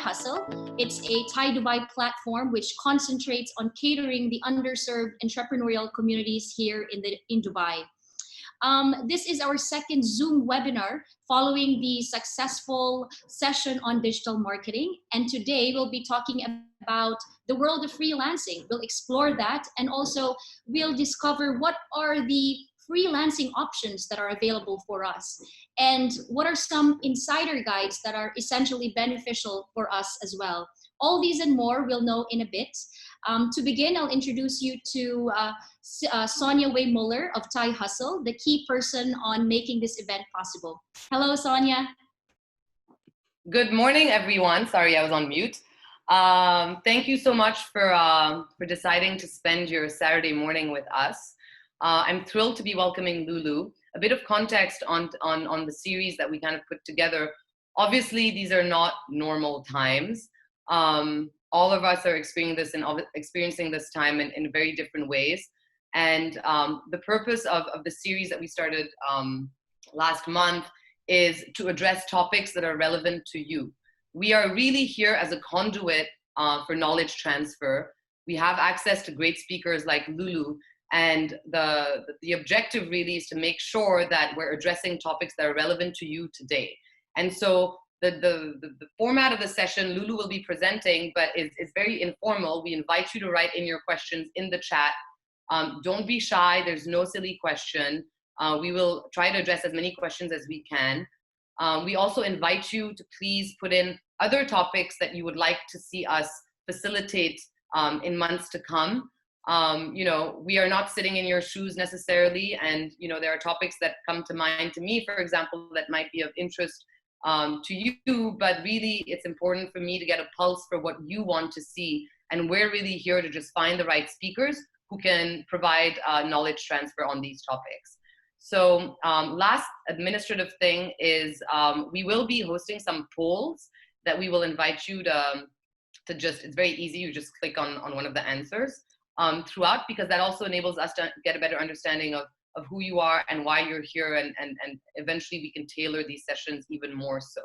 Hustle. It's a TiE Dubai platform which concentrates on catering the underserved entrepreneurial communities here in Dubai. This is our second Zoom webinar following the successful session on digital marketing. And today we'll be talking about the world of freelancing. We'll explore that, and also we'll discover what are the freelancing options that are available for us, and what are some insider guides that are essentially beneficial for us as well. All these and more we'll know in a bit. To begin, I'll introduce you to Sonia Wei Muller of TiE Hustle, the key person on making this event possible. Hello, Sonia. Good morning, everyone. Sorry, I was on mute. Thank you so much for deciding to spend your Saturday morning with us. I'm thrilled to be welcoming Loulou. A bit of context on the series that we kind of put together. Obviously, these are not normal times. All of us are experiencing this time in very different ways. And the purpose of the series that we started last month is to address topics that are relevant to you. We are really here as a conduit for knowledge transfer. We have access to great speakers like Loulou, and the objective really is to make sure that we're addressing topics that are relevant to you today. And so the format of the session, Loulou will be presenting, but it's very informal. We invite you to write in your questions in the chat. Don't be shy, there's no silly question. We will try to address as many questions as we can. We also invite you to please put in other topics that you would like to see us facilitate in months to come. You know, we are not sitting in your shoes necessarily, and you know, there are topics that come to mind to me, for example, that might be of interest to you, but really it's important for me to get a pulse for what you want to see, and we're really here to just find the right speakers who can provide knowledge transfer on these topics. So last administrative thing is we will be hosting some polls that we will invite you to just, it's very easy, you just click on one of the answers throughout, because that also enables us to get a better understanding of who you are and why you're here, and eventually we can tailor these sessions even more so.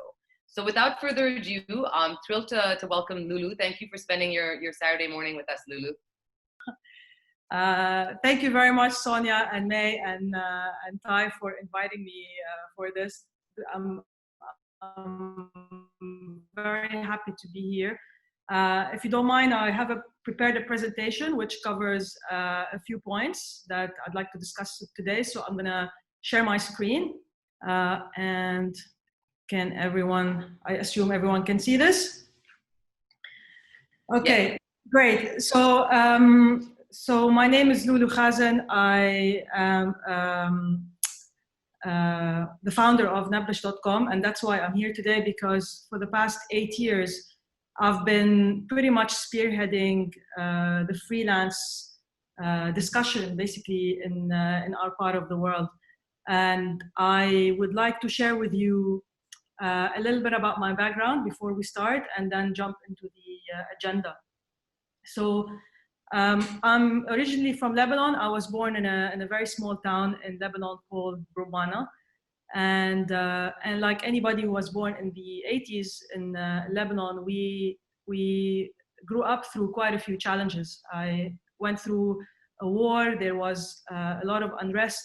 So without further ado, I'm thrilled to welcome Loulou. Thank you for spending your Saturday morning with us, Loulou. Thank you very much, Sonia and May and TiE for inviting me for this. I'm very happy to be here. If you don't mind, I have prepared a presentation which covers a few points that I'd like to discuss today. So I'm gonna share my screen and can everyone, I assume everyone can see this? Okay, yeah. Great. So, so my name is Loulou Khazen. I am the founder of Nablish.com, and that's why I'm here today, because for the past 8 years, I've been pretty much spearheading the freelance discussion, basically, in our part of the world. And I would like to share with you a little bit about my background before we start, and then jump into the agenda. So I'm originally from Lebanon. I was born in a very small town in Lebanon called Brumana. And like anybody who was born in the 80s in Lebanon, we grew up through quite a few challenges. I went through a war. There was a lot of unrest,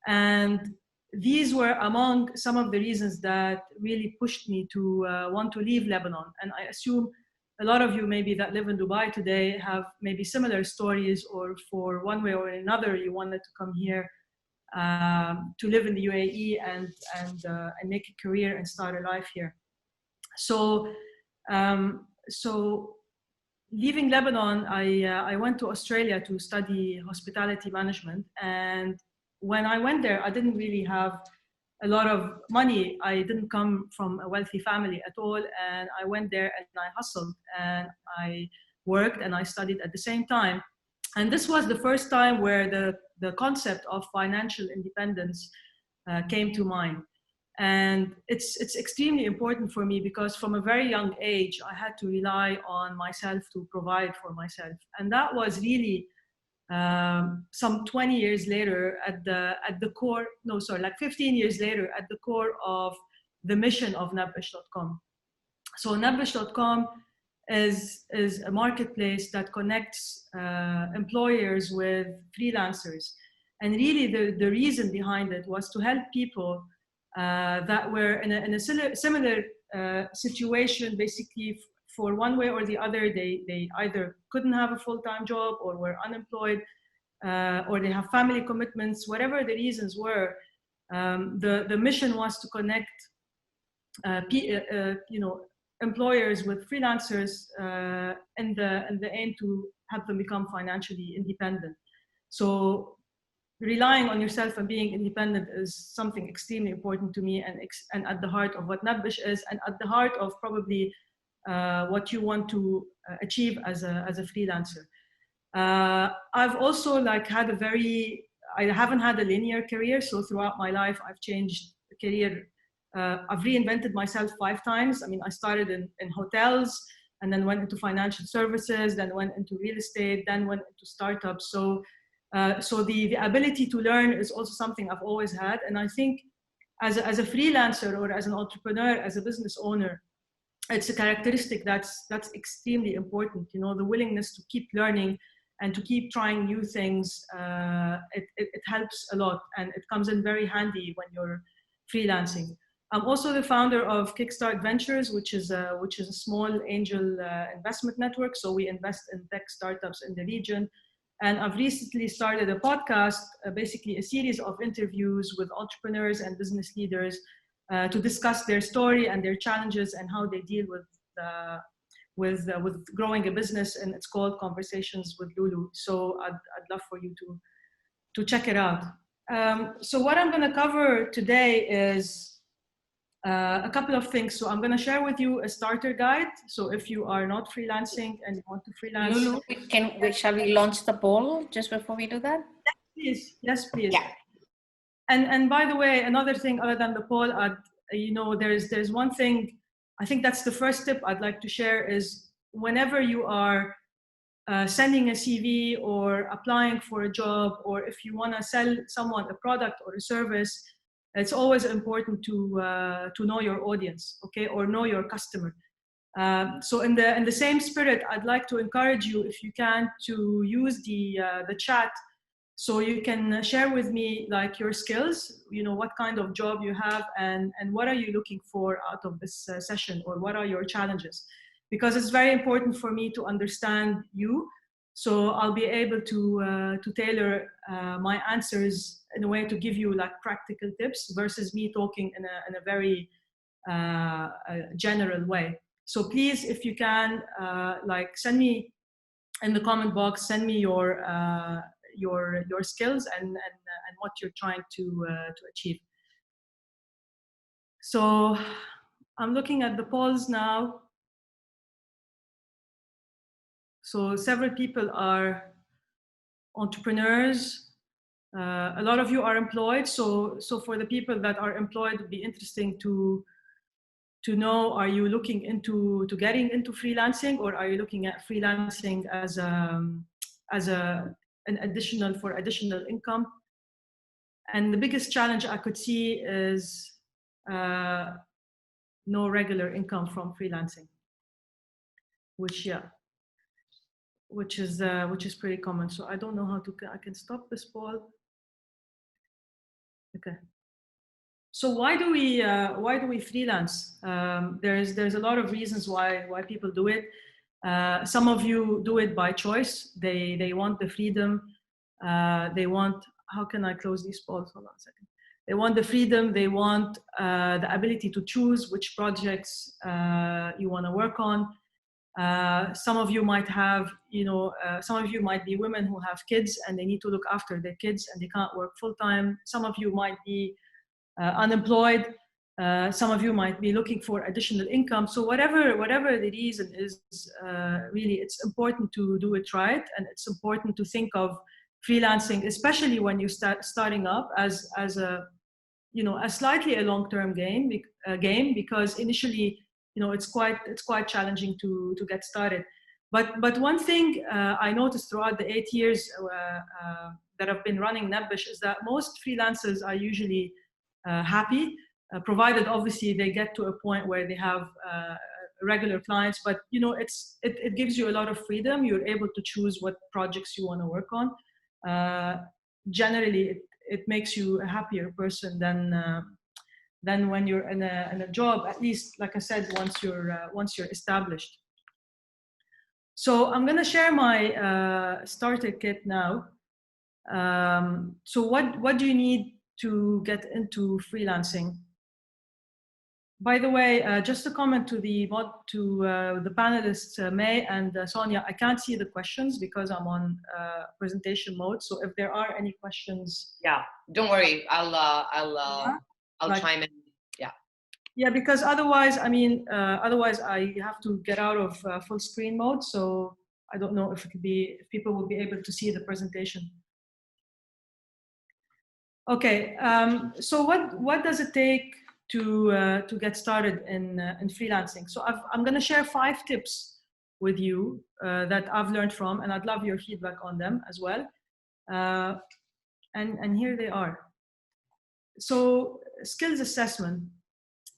and these were among some of the reasons that really pushed me to want to leave Lebanon. And I assume a lot of you maybe that live in Dubai today have maybe similar stories, or for one way or another you wanted to come here to live in the UAE and make a career and start a life here. So so leaving Lebanon, I went to Australia to study hospitality management. And when I went there, I didn't really have a lot of money. I didn't come from a wealthy family at all. And I went there and I hustled and I worked and I studied at the same time. And this was the first time where the concept of financial independence came to mind. And it's extremely important for me, because from a very young age, I had to rely on myself to provide for myself. And that was really some 20 years later at the core, no, sorry, like 15 years later at the core of the mission of Nablish.com. So nabbish.com is a marketplace that connects employers with freelancers. And really the reason behind it was to help people that were in a similar situation, basically for one way or the other. They either couldn't have a full-time job or were unemployed, or they have family commitments, whatever the reasons were. The mission was to connect employers with freelancers and the aim to help them become financially independent. So relying on yourself and being independent is something extremely important to me, and at the heart of what Nabbish is, and at the heart of probably what you want to achieve as a freelancer. I've also had I haven't had a linear career, so throughout my life I've changed career. I've reinvented myself 5 times. I mean, I started in hotels, and then went into financial services, then went into real estate, then went into startups. So the ability to learn is also something I've always had. And I think as a freelancer or as an entrepreneur, as a business owner, it's a characteristic that's extremely important. You know, the willingness to keep learning and to keep trying new things. It helps a lot, and it comes in very handy when you're freelancing. I'm also the founder of Kickstart Ventures, which is a small angel investment network. So we invest in tech startups in the region. And I've recently started a podcast, basically a series of interviews with entrepreneurs and business leaders to discuss their story and their challenges and how they deal with growing a business. And it's called Conversations with Loulou. So I'd love for you to check it out. So what I'm going to cover today is a couple of things. So I'm going to share with you a starter guide. So if you are not freelancing and you want to freelance. Loulou, shall we launch the poll just before we do that? Please. Yes, please. Yeah. And by the way, another thing other than the poll, there's one thing, I think that's the first tip I'd like to share is whenever you are sending a CV or applying for a job, or if you want to sell someone a product or a service, it's always important to know your audience, okay, or know your customer. So in the same spirit, I'd like to encourage you, if you can, to use the chat, so you can share with me like your skills, you know, what kind of job you have, and what are you looking for out of this session, or what are your challenges, because it's very important for me to understand you. So I'll be able to tailor my answers in a way to give you like practical tips versus me talking in a very general way. So please, if you can, like send me in the comment box, send me your skills and what you're trying to achieve. So I'm looking at the polls now. So several people are entrepreneurs. A lot of you are employed. So for the people that are employed, it'd be interesting to know, are you looking into getting into freelancing, or are you looking at freelancing as an additional income? And the biggest challenge I could see is no regular income from freelancing, which is pretty common. So I don't know how I can stop this poll. Okay. So why do we freelance? There's a lot of reasons why people do it. Some of you do it by choice. They want the freedom. They want, how can I close these polls? Hold on a second. They want the freedom. They want the ability to choose which projects you want to work on. Some of you might have, some of you might be women who have kids and they need to look after their kids and they can't work full time. Some of you might be unemployed. Some of you might be looking for additional income. So whatever the reason is, really, it's important to do it right, and it's important to think of freelancing, especially when you starting up, as a slightly a long-term game, because initially, it's quite challenging to get started. But one thing I noticed throughout the 8 years that I've been running Nabbish is that most freelancers are usually happy, provided obviously they get to a point where they have regular clients, but you know, it gives you a lot of freedom. You're able to choose what projects you want to work on. Generally, it makes you a happier person than when you're in a job. At least, like I said, once you're established. So I'm going to share my starter kit now. So what do you need to get into freelancing? By the way, just a comment to the panelists, May and Sonia. I can't see the questions because I'm on presentation mode. So if there are any questions, yeah, don't worry. I'll like, chime in. Yeah. Yeah, because otherwise, I mean, otherwise I have to get out of full screen mode. So I don't know if people will be able to see the presentation. Okay, so what does it take to get started in freelancing? So I'm going to share 5 tips with you that I've learned from, and I'd love your feedback on them as well. And here they are. So skills assessment.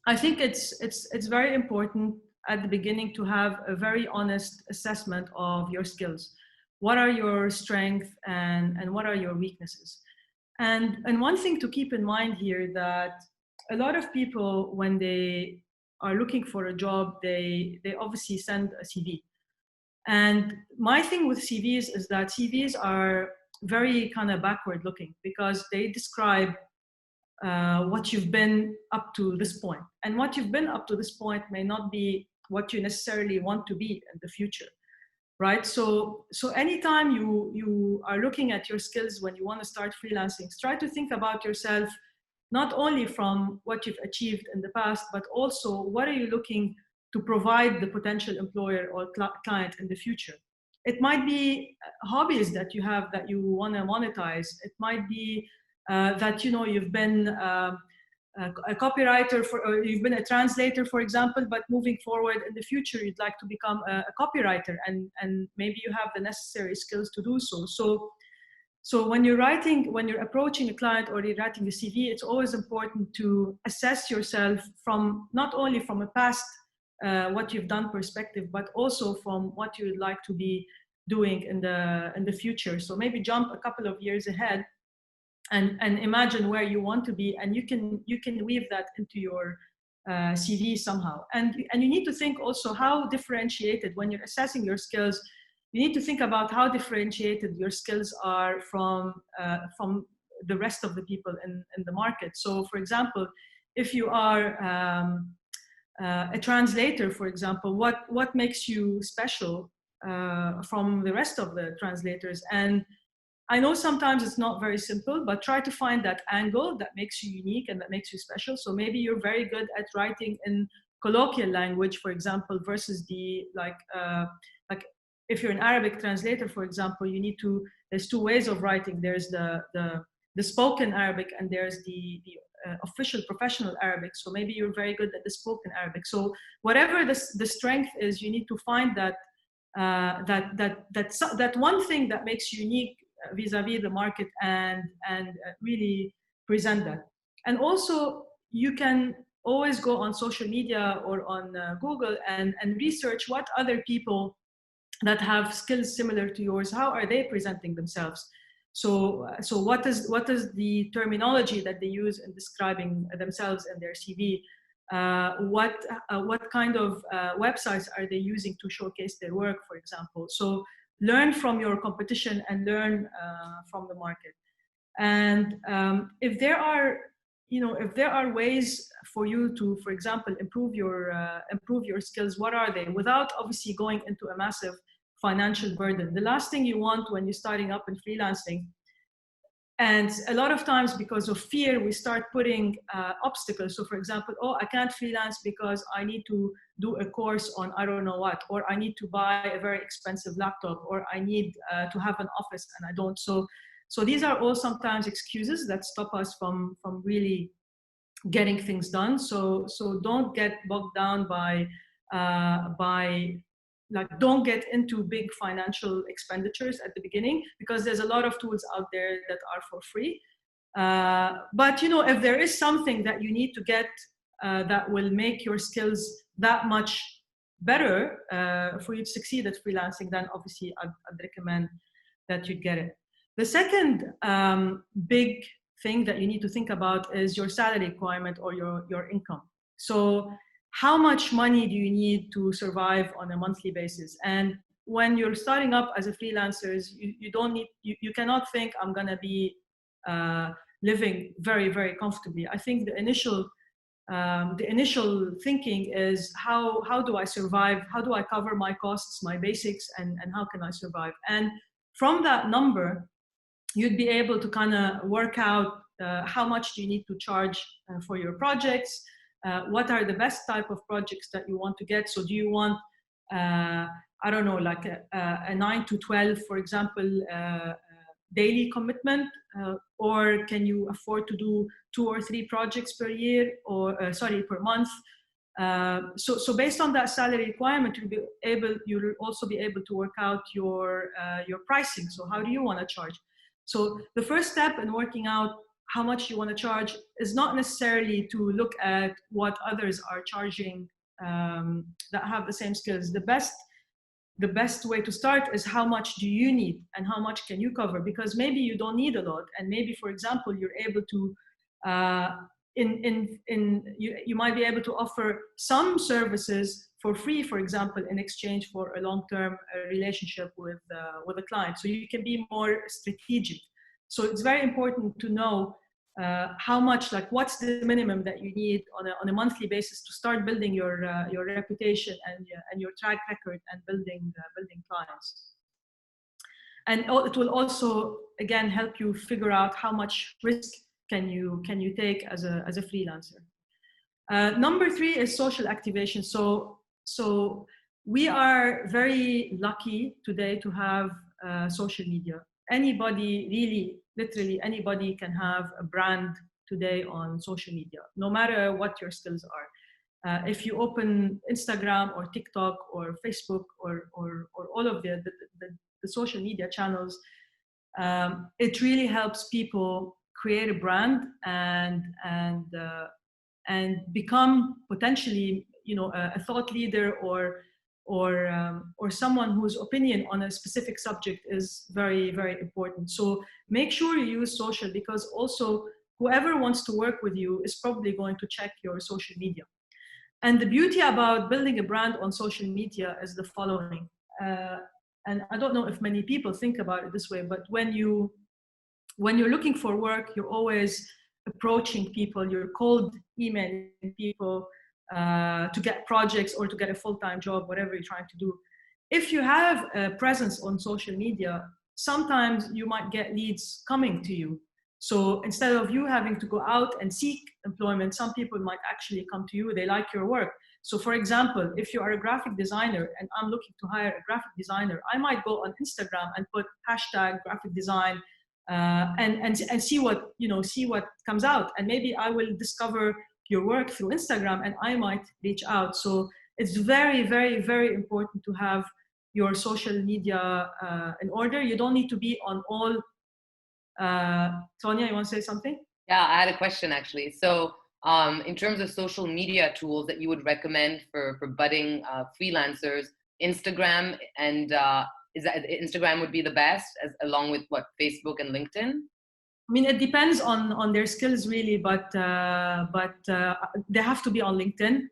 I think it's very important at the beginning to have a very honest assessment of your skills. What are your strengths and what are your weaknesses? And one thing to keep in mind here, that a lot of people, when they are looking for a job, they obviously send a CV. And my thing with CVs is that CVs are very kind of backward looking, because they describe what you've been up to this point. And what you've been up to this point may not be what you necessarily want to be in the future. Right, so anytime you are looking at your skills when you want to start freelancing, try to think about yourself not only from what you've achieved in the past, but also what are you looking to provide the potential employer or client in the future. It might be hobbies that you have that you want to monetize. It might be that, you know, you've been a copywriter, or you've been a translator, for example, but moving forward in the future, you'd like to become a copywriter, and maybe you have the necessary skills to do so. So when you're approaching a client or you're writing a CV, it's always important to assess yourself from not only from a past, what you've done perspective, but also from what you'd like to be doing in the future. So maybe jump a couple of years ahead and imagine where you want to be, and you can weave that into your CV somehow. And you need to think also how differentiated, when you're assessing your skills, you need to think about how differentiated your skills are from the rest of the people in the market. So for example, if you are a translator, for example, what makes you special from the rest of the translators? And I know sometimes it's not very simple, but try to find that angle that makes you unique and that makes you special. So maybe you're very good at writing in colloquial language, for example, versus like if you're an Arabic translator, for example, there's 2 ways of writing. There's the spoken Arabic, and there's the official professional Arabic. So maybe you're very good at the spoken Arabic. So whatever the strength is, you need to find that one thing that makes you unique vis-a-vis the market, and really present that. And also, you can always go on social media or on Google and research what other people that have skills similar to yours, how are they presenting themselves? So what is the terminology that they use in describing themselves in their CV? What kind of websites are they using to showcase their work, for example? So learn from your competition and learn from the market. And if there are ways for you to, for example, improve your skills, what are they? Without obviously going into a massive financial burden. The last thing you want when you're starting up in freelancing, and a lot of times because of fear, we start putting obstacles. So for example, I can't freelance because I need to do a course on I don't know what, or I need to buy a very expensive laptop, or I need to have an office and I don't. So these are all sometimes excuses that stop us from really getting things done. So don't get bogged down by don't get into big financial expenditures at the beginning, because there's a lot of tools out there that are for free. But if there is something that you need to get that will make your skills that much better for you to succeed at freelancing, then obviously I'd recommend that you get it. The second big thing that you need to think about is your salary requirement or your income. So how much money do you need to survive on a monthly basis? And when you're starting up as a freelancer, you cannot think I'm gonna be living very, very comfortably. I think the initial thinking is how do I survive? How do I cover my costs, my basics, and how can I survive? And from that number, you'd be able to kind of work out how much do you need to charge for your projects, what are the best type of projects that you want to get. So do you want, I don't know, like a 9 to 12, for example, daily commitment, or can you afford to do 2 or 3 projects per year, or per month? So based on that salary requirement, you'll also be able to work out your pricing. So how do you want to charge? So the first step in working out how much you want to charge is not necessarily to look at what others are charging that have the same skills. The best way to start is how much do you need and how much can you cover? Because maybe you don't need a lot, and maybe, for example, you're able to you might be able to offer some services for free, for example, in exchange for a long-term relationship with a client. So you can be more strategic. So it's very important to know how much, like, what's the minimum that you need on a monthly basis to start building your reputation and your track record and building clients. And it will also, again, help you figure out how much risk can you take as a freelancer. Number 3 is social activation. So we are very lucky today to have social media. Anybody, really, literally anybody can have a brand today on social media, no matter what your skills are. If you open Instagram or TikTok or Facebook or all of the social media channels, it really helps people create a brand and become potentially, a thought leader or someone whose opinion on a specific subject is very, very important. So make sure you use social, because also whoever wants to work with you is probably going to check your social media. And the beauty about building a brand on social media is the following. And I don't know if many people think about it this way, but when you're looking for work, you're always approaching people, you're cold emailing people to get projects or to get a full-time job, whatever you're trying to do. If you have a presence on social media, sometimes you might get leads coming to you. So instead of you having to go out and seek employment, some people might actually come to you. They like your work. So for example, if you are a graphic designer and I'm looking to hire a graphic designer, I might go on Instagram and put hashtag graphic design and see what comes out. And maybe I will discover your work through Instagram and I might reach out. So it's very, very, very important to have your social media in order. You don't need to be on all. Tonya, you want to say something? Yeah, I had a question actually. So in terms of social media tools that you would recommend for budding freelancers, Instagram and is that Instagram would be the best, along with what, Facebook and LinkedIn? I mean, it depends on their skills really, but they have to be on LinkedIn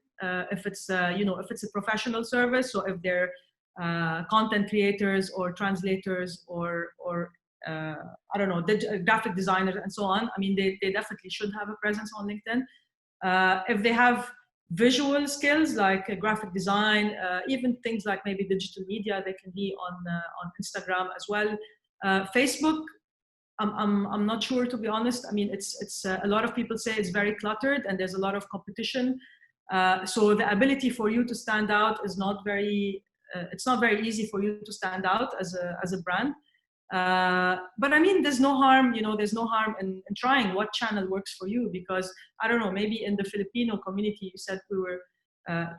if it's if it's a professional service. So if they're content creators or translators or I don't know, graphic designers and so on. I mean, they definitely should have a presence on LinkedIn. If they have visual skills like graphic design, even things like maybe digital media, they can be on Instagram as well. Facebook, I'm not sure, to be honest. I mean, it's a lot of people say it's very cluttered and there's a lot of competition. So the ability for you to stand out is not very. It's not very easy for you to stand out as a brand. But I mean, there's no harm. There's no harm in trying what channel works for you, because I don't know. Maybe in the Filipino community, you said we were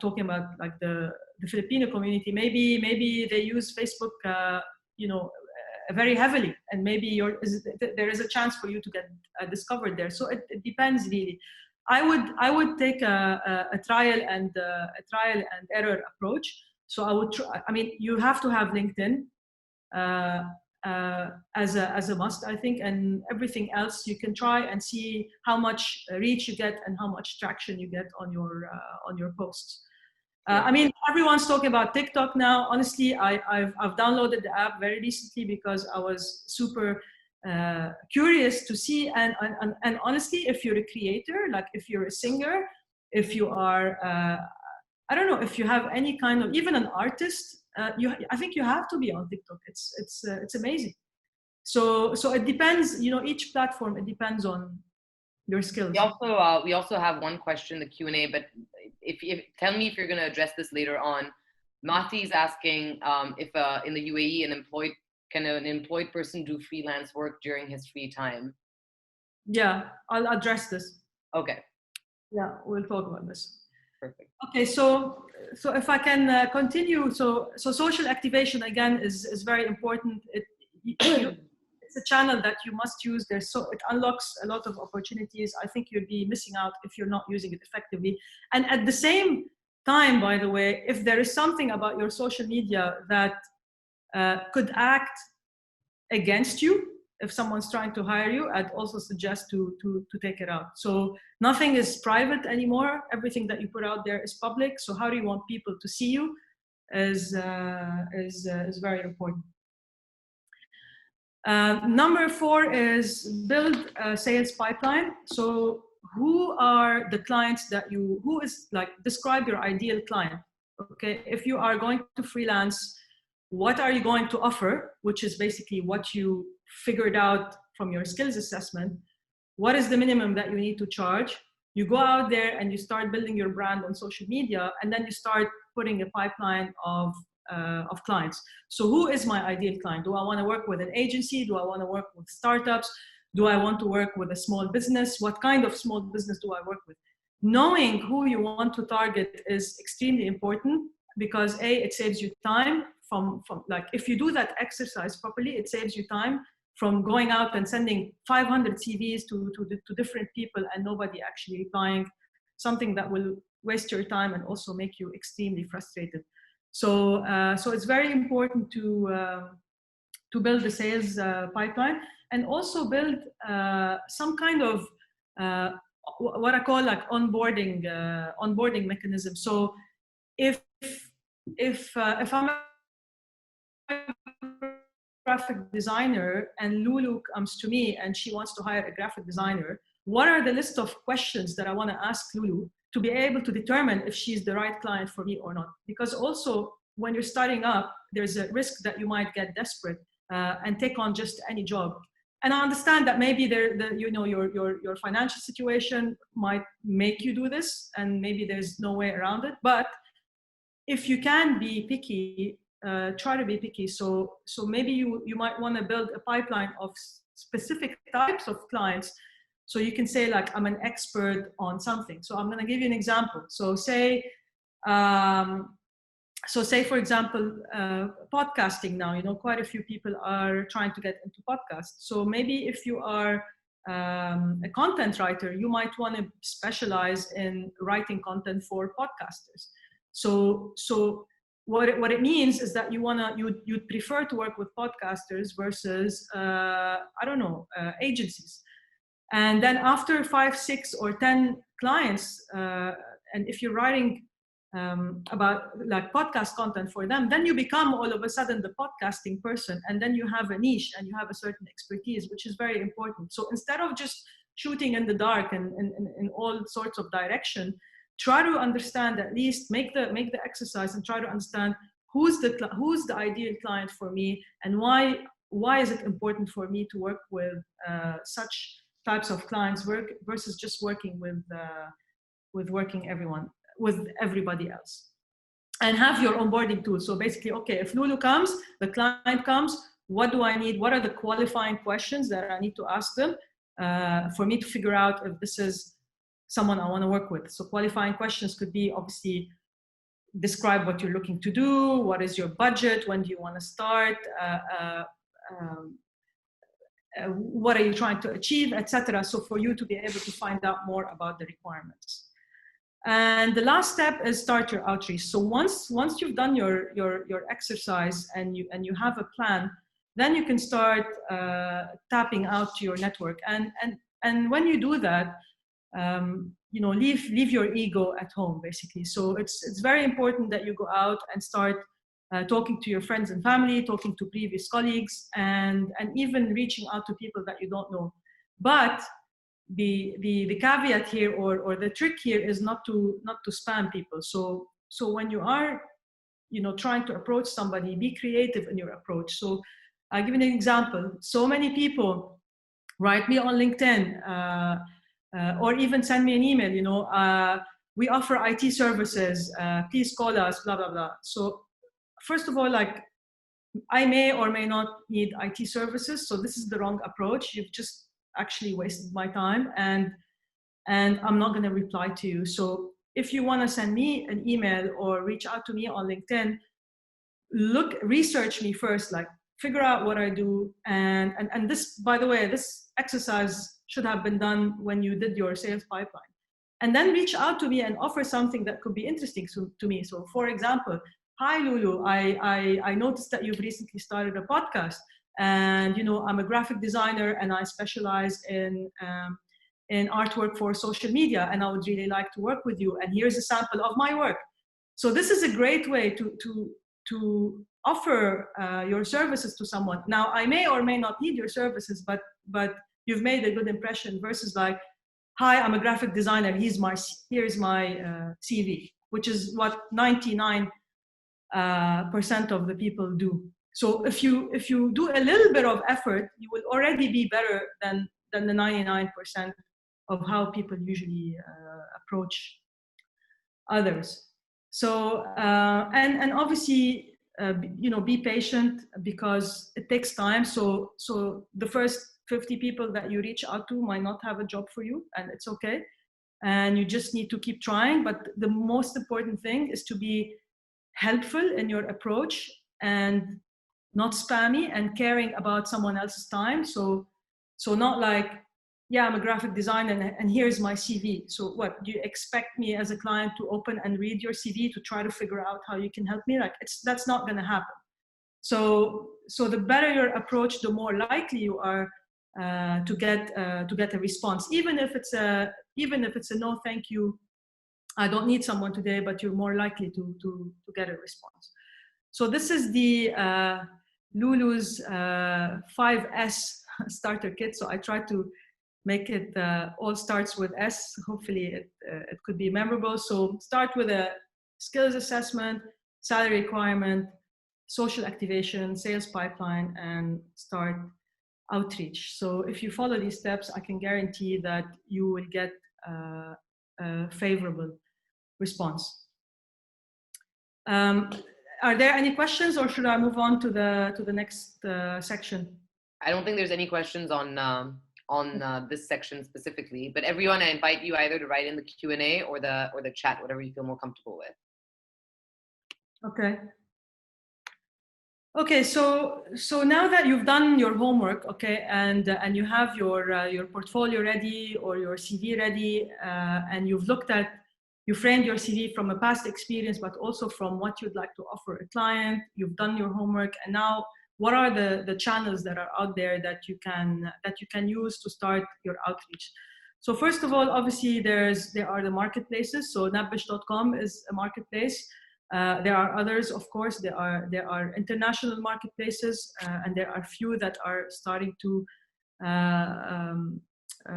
talking about like the Filipino community. Maybe they use Facebook. Very heavily, and maybe there is a chance for you to get discovered there. So it depends really. I would take a trial and error approach. So I would try, I mean, you have to have LinkedIn as a must, I think, and everything else you can try and see how much reach you get and how much traction you get on your posts. I mean, everyone's talking about TikTok now. Honestly, I've downloaded the app very recently because I was super curious to see. And honestly, if you're a creator, like if you're a singer, if you are, I don't know, if you have any kind of, even an artist, I think you have to be on TikTok. It's amazing. So it depends, you know, each platform, it depends on your skills. We also have one question, the Q&A, but if tell me if you're going to address this later on. Mati is asking if in the UAE can an employed person do freelance work during his free time? Yeah, I'll address this. Okay. Yeah, we'll talk about this. Perfect. Okay, so if I can continue, so social activation again is very important. It's a channel that you must use. It unlocks a lot of opportunities. I think you'll be missing out if you're not using it effectively. And at the same time, by the way, if there is something about your social media that could act against you, if someone's trying to hire you, I'd also suggest to take it out. So nothing is private anymore. Everything that you put out there is public. So how do you want people to see you is very important. Number 4 is build a sales pipeline. So who are the clients that describe your ideal client. Okay, if you are going to freelance, what are you going to offer, which is basically what you figured out from your skills assessment. What is the minimum that you need to charge? You go out there and you start building your brand on social media, and then you start putting a pipeline of clients. So who is my ideal client? Do I want to work with an agency? Do I want to work with startups? Do I want to work with a small business? What kind of small business do I work with? Knowing who you want to target is extremely important because it saves you time from like, if you do that exercise properly, it saves you time from going out and sending 500 CVs to different people and nobody actually replying, something that will waste your time and also make you extremely frustrated. So it's very important to build the sales pipeline and also build some kind of what I call like onboarding mechanism. So if I'm a graphic designer and Loulou comes to me and she wants to hire a graphic designer, what are the list of questions that I want to ask Loulou to be able to determine if she's the right client for me or not? Because also when you're starting up, there's a risk that you might get desperate and take on just any job. And I understand that maybe your financial situation might make you do this, and maybe there's no way around it. But if you can be picky, try to be picky. So maybe you might want to build a pipeline of specific types of clients. So you can say like, I'm an expert on something. So I'm going to give you an example. So say for example, podcasting now, quite a few people are trying to get into podcasts. So maybe if you are a content writer, you might want to specialize in writing content for podcasters. So what it means is that you'd prefer to work with podcasters versus, agencies. And then after 5, 6, or 10 clients, and if you're writing about like podcast content for them, then you become all of a sudden the podcasting person, and then you have a niche and you have a certain expertise, which is very important. So instead of just shooting in the dark and in all sorts of direction, try to understand, at least make the exercise and try to understand who's the ideal client for me, and why is it important for me to work with such types of clients versus just working with everybody else. And have your onboarding tool. So basically, okay, if Loulou comes, the client comes, what do I need? What are the qualifying questions that I need to ask them for me to figure out if this is someone I want to work with? So qualifying questions could be, obviously, describe what you're looking to do, what is your budget, when do you want to start, what are you trying to achieve, etc. So for you to be able to find out more about the requirements. And the last step is start your outreach. So once you've done your exercise and you have a plan, then you can start tapping out to your network. And when you do that, you know, leave your ego at home, basically. So it's very important that you go out and start talking to your friends and family, talking to previous colleagues, and even reaching out to people that you don't know. But the caveat here, or the trick here, is not to spam people. So when you are, you know, trying to approach somebody, be creative in your approach. So I'll give you an example. So many people write me on LinkedIn, or even send me an email, you know, we offer IT services, please call us, blah, blah, blah. So first of all, like, I may or may not need IT services. So this is the wrong approach. You've just actually wasted my time, and I'm not going to reply to you. So if you want to send me an email or reach out to me on LinkedIn, research me first, like figure out what I do. And this, by the way, this exercise should have been done when you did your sales pipeline. And then reach out to me and offer something that could be interesting to me. So for example, hi Loulou, I noticed that you've recently started a podcast, and you know, I'm a graphic designer and I specialize in artwork for social media, and I would really like to work with you, and here's a sample of my work. So this is a great way to offer your services to someone. Now, I may or may not need your services, but you've made a good impression, versus like, hi, I'm a graphic designer, here's my CV, which is what 99% of the people do. So if you do a little bit of effort, you will already be better than the 99% of how people usually approach others. So and obviously, you know, be patient, because it takes time. So the first 50 people that you reach out to might not have a job for you, and it's okay. And you just need to keep trying. But the most important thing is to be helpful in your approach and not spammy, and caring about someone else's time. So not like, yeah, I'm a graphic designer and here's my CV. So what, do you expect me as a client to open and read your CV to try to figure out how you can help me? Like, that's not going to happen. So the better your approach, the more likely you are to get a response, even if it's a no, thank you, I don't need someone today, but you're more likely to get a response. So this is the Loulou's 5S starter kit. So I tried to make it all starts with S. Hopefully it could be memorable. So start with a skills assessment, salary requirement, social activation, sales pipeline, and start outreach. So if you follow these steps, I can guarantee that you will get a favorable response. Are there any questions, or should I move on to the next section? I don't think there's any questions on this section specifically, but everyone, I invite you either to write in the Q&A or the chat, whatever you feel more comfortable with. Okay. Okay, so now that you've done your homework, okay, and you have your portfolio ready or your CV ready, and you framed your CV from a past experience, but also from what you'd like to offer a client. You've done your homework, and now what are the channels that are out there that you can use to start your outreach? So first of all, obviously there are the marketplaces. So nabbish.com is a marketplace. There are others, of course. There are international marketplaces, and there are few that are starting to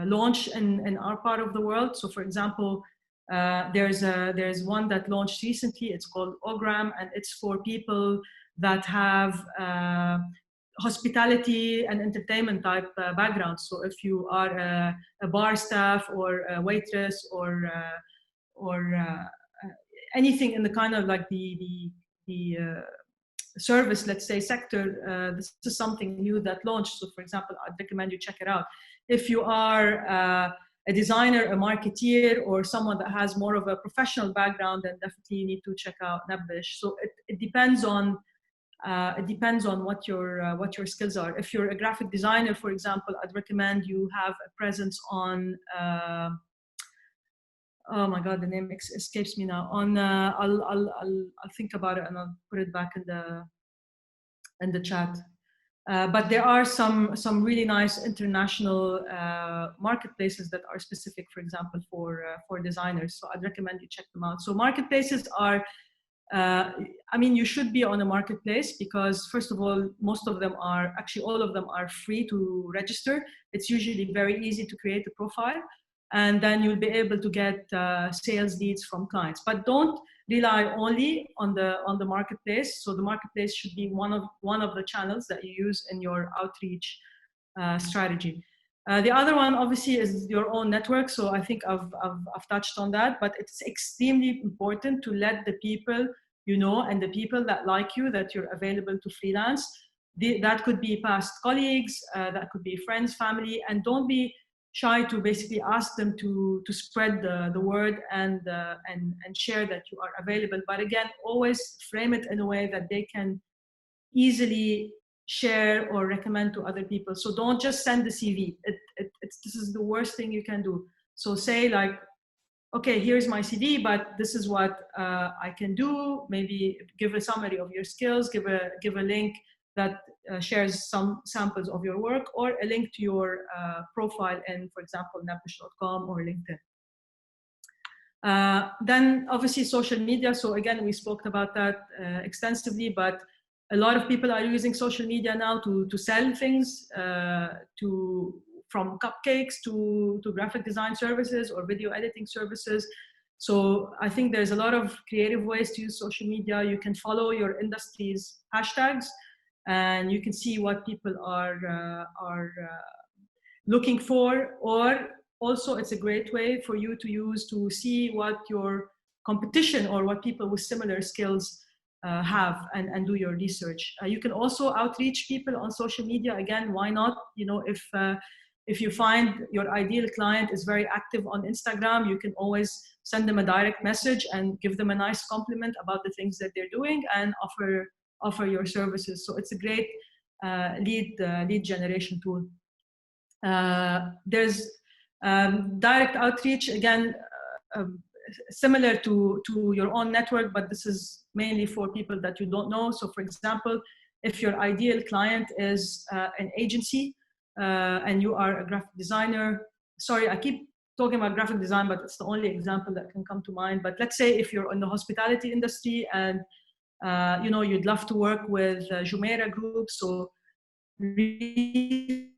launch in our part of the world. So for example, there's one that launched recently. It's called Ogram, and it's for people that have hospitality and entertainment type backgrounds. So if you are a bar staff or a waitress or anything in the kind of like the service, let's say, sector, this is something new that launched. So for example, I'd recommend you check it out. If you are a designer, a marketeer, or someone that has more of a professional background, then definitely you need to check out Nabbish. So it depends on It depends on what your skills are. If you're a graphic designer, for example, I'd recommend you have a presence on. Oh my God, the name escapes me now. On I'll think about it and I'll put it back in the chat. But there are some really nice international marketplaces that are specific, for example, for designers. So I'd recommend you check them out. So marketplaces are, I mean, you should be on a marketplace because first of all, most of them are, actually all of them are free to register. It's usually very easy to create a profile, and then you'll be able to get sales leads from clients. But don't rely only on the marketplace. So the marketplace should be one of the channels that you use in your outreach strategy. The other one obviously is your own network. So I think I've touched on that, but it's extremely important to let the people you know and the people that like you, that you're available to freelance. That could be past colleagues, that could be friends, family, and don't be shy to basically ask them to spread the word and share that you are available. But again, always frame it in a way that they can easily share or recommend to other people. So don't just send the CV. This is the worst thing you can do. So say like, okay, here's my CV, but this is what I can do. Maybe give a summary of your skills, give a link that shares some samples of your work, or a link to your profile in, for example, nabbish.com or LinkedIn. Then obviously social media. So again, we spoke about that extensively, but a lot of people are using social media now to sell things, from cupcakes to graphic design services or video editing services. So I think there's a lot of creative ways to use social media. You can follow your industry's hashtags, and you can see what people are looking for. Or also, it's a great way for you to use to see what your competition or what people with similar skills have, and do your research. You can also outreach people on social media. Again, why not? You know, if you find your ideal client is very active on Instagram, you can always send them a direct message and give them a nice compliment about the things that they're doing and offer your services. So it's a great lead generation tool. There's direct outreach, again, similar to your own network, but this is mainly for people that you don't know. So for example, if your ideal client is an agency and you are a graphic designer, sorry, I keep talking about graphic design, but it's the only example that can come to mind. But let's say if you're in the hospitality industry and you know, you'd love to work with Jumeirah Group. So research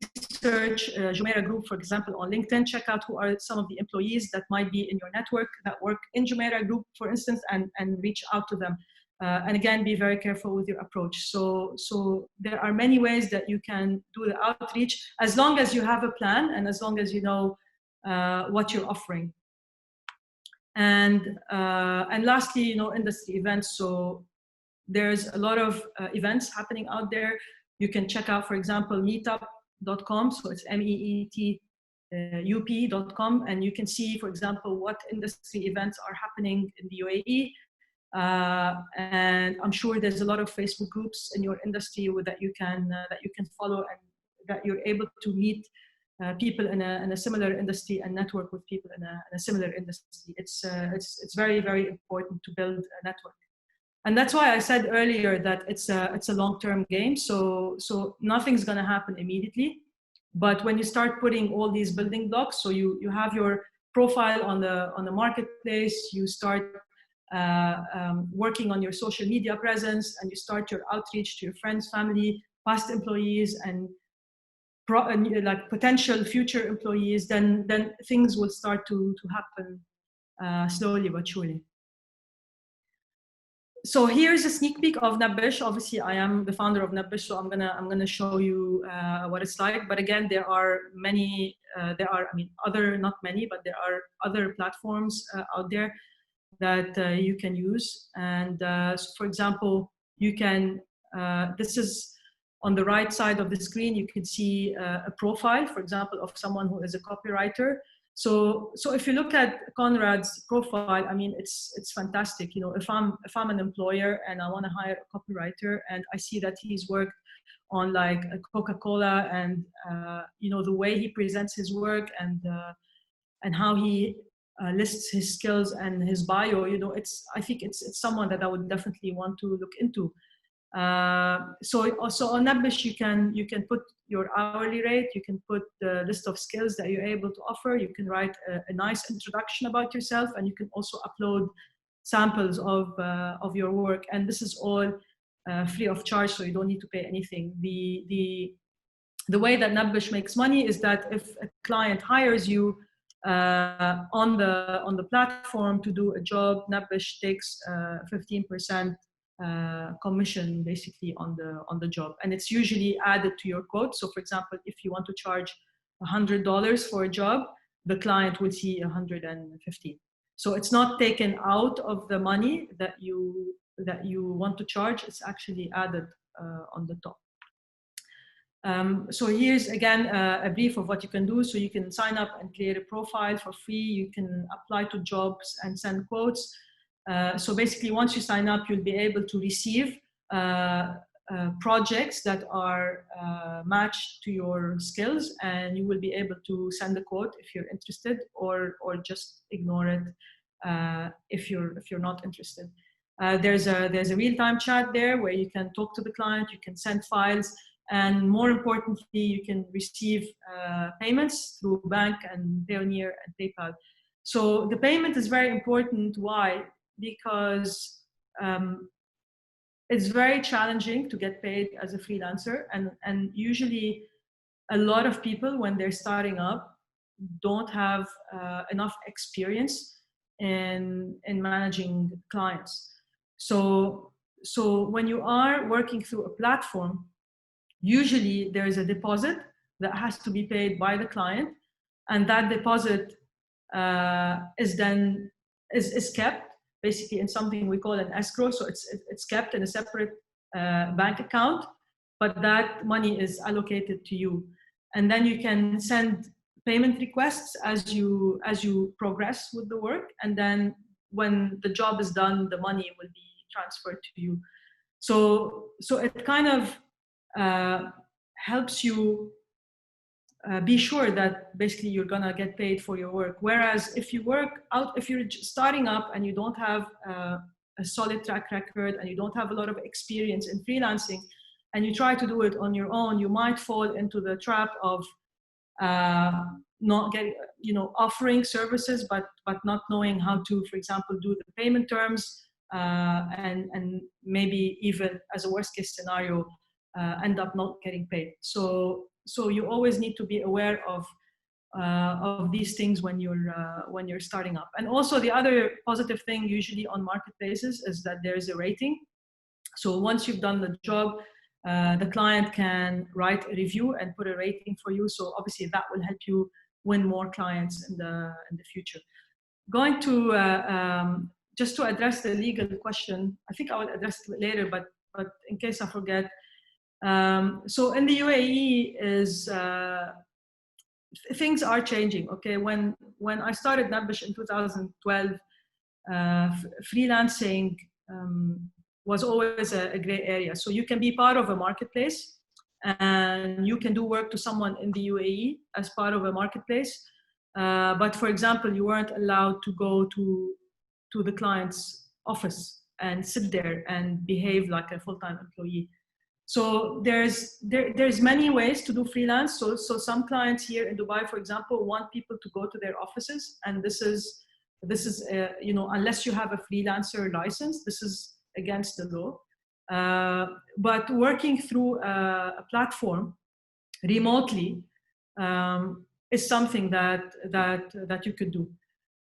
Jumeirah Group, for example, on LinkedIn. Check out who are some of the employees that might be in your network that work in Jumeirah Group, for instance, and reach out to them. And again, be very careful with your approach. So there are many ways that you can do the outreach, as long as you have a plan and as long as you know what you're offering. And lastly, you know, industry events. So there's a lot of events happening out there. You can check out, for example, meetup.com. So it's meetup.com. And you can see, for example, what industry events are happening in the UAE. And I'm sure there's a lot of Facebook groups in your industry that you can follow, and that you're able to meet people in a similar industry and network with people in a similar industry. It's very, very important to build a network. And that's why I said earlier that it's a long-term game. So nothing's going to happen immediately, but when you start putting all these building blocks, so you have your profile on the marketplace, you start working on your social media presence, and you start your outreach to your friends, family, past employees, and like potential future employees, then things will start to happen slowly but surely. So here's a sneak peek of Nabbish. Obviously, I am the founder of Nabbish, so I'm gonna show you what it's like. But again, there are many. Not many, but there are other platforms out there that you can use. And so for example, you can. This is on the right side of the screen. You can see a profile, for example, of someone who is a copywriter. So if you look at Conrad's profile, I mean, it's fantastic. You know, if I'm an employer and I want to hire a copywriter, and I see that he's worked on like a Coca-Cola, and you know, the way he presents his work and how he lists his skills and his bio, you know, I think it's someone that I would definitely want to look into. So also on Nabish, you can put your hourly rate, you can put the list of skills that you're able to offer, you can write a nice introduction about yourself, and you can also upload samples of your work. And this is all free of charge, so you don't need to pay anything. The way that Nabish makes money is that if a client hires you on the platform to do a job, Nabish takes 15% commission basically on the job, and it's usually added to your quote. So for example, if you want to charge $100 for a job, the client will see 150. So it's not taken out of the money that you want to charge, it's actually added on the top. So here's again a brief of what you can do. So you can sign up and create a profile for free. You can apply to jobs and send quotes. So basically, once you sign up, you'll be able to receive projects that are matched to your skills, and you will be able to send a quote if you're interested, or just ignore it if you're not interested. There's a real-time chat there where you can talk to the client, you can send files, and more importantly, you can receive payments through bank and Payoneer and PayPal. So the payment is very important. Why? Because it's very challenging to get paid as a freelancer, and usually a lot of people, when they're starting up, don't have enough experience in managing clients. So when you are working through a platform, usually there is a deposit that has to be paid by the client, and that deposit is kept basically in something we call an escrow. So it's kept in a separate bank account, but that money is allocated to you, and then you can send payment requests as you progress with the work, and then when the job is done, the money will be transferred to you. So it kind of helps you be sure that basically you're gonna get paid for your work. Whereas if you're starting up and you don't have a solid track record and you don't have a lot of experience in freelancing, and you try to do it on your own, you might fall into the trap of not getting, offering services, but not knowing how to, for example, do the payment terms, and maybe even as a worst case scenario, end up not getting paid. So you always need to be aware of these things when you're starting up. And also the other positive thing usually on marketplaces is that there is a rating. So once you've done the job, the client can write a review and put a rating for you. So obviously that will help you win more clients in the future. Going to just to address the legal question, I think I will address it later, but in case I forget. So in the UAE things are changing. Okay, when I started Nabish in 2012, freelancing was always a gray area. So you can be part of a marketplace, and you can do work to someone in the UAE as part of a marketplace. But for example, you weren't allowed to go to the client's office and sit there and behave like a full-time employee. So there's many ways to do freelance. So some clients here in Dubai, for example, want people to go to their offices, and this is unless you have a freelancer license, this is against the law. But working through a platform remotely is something that you could do.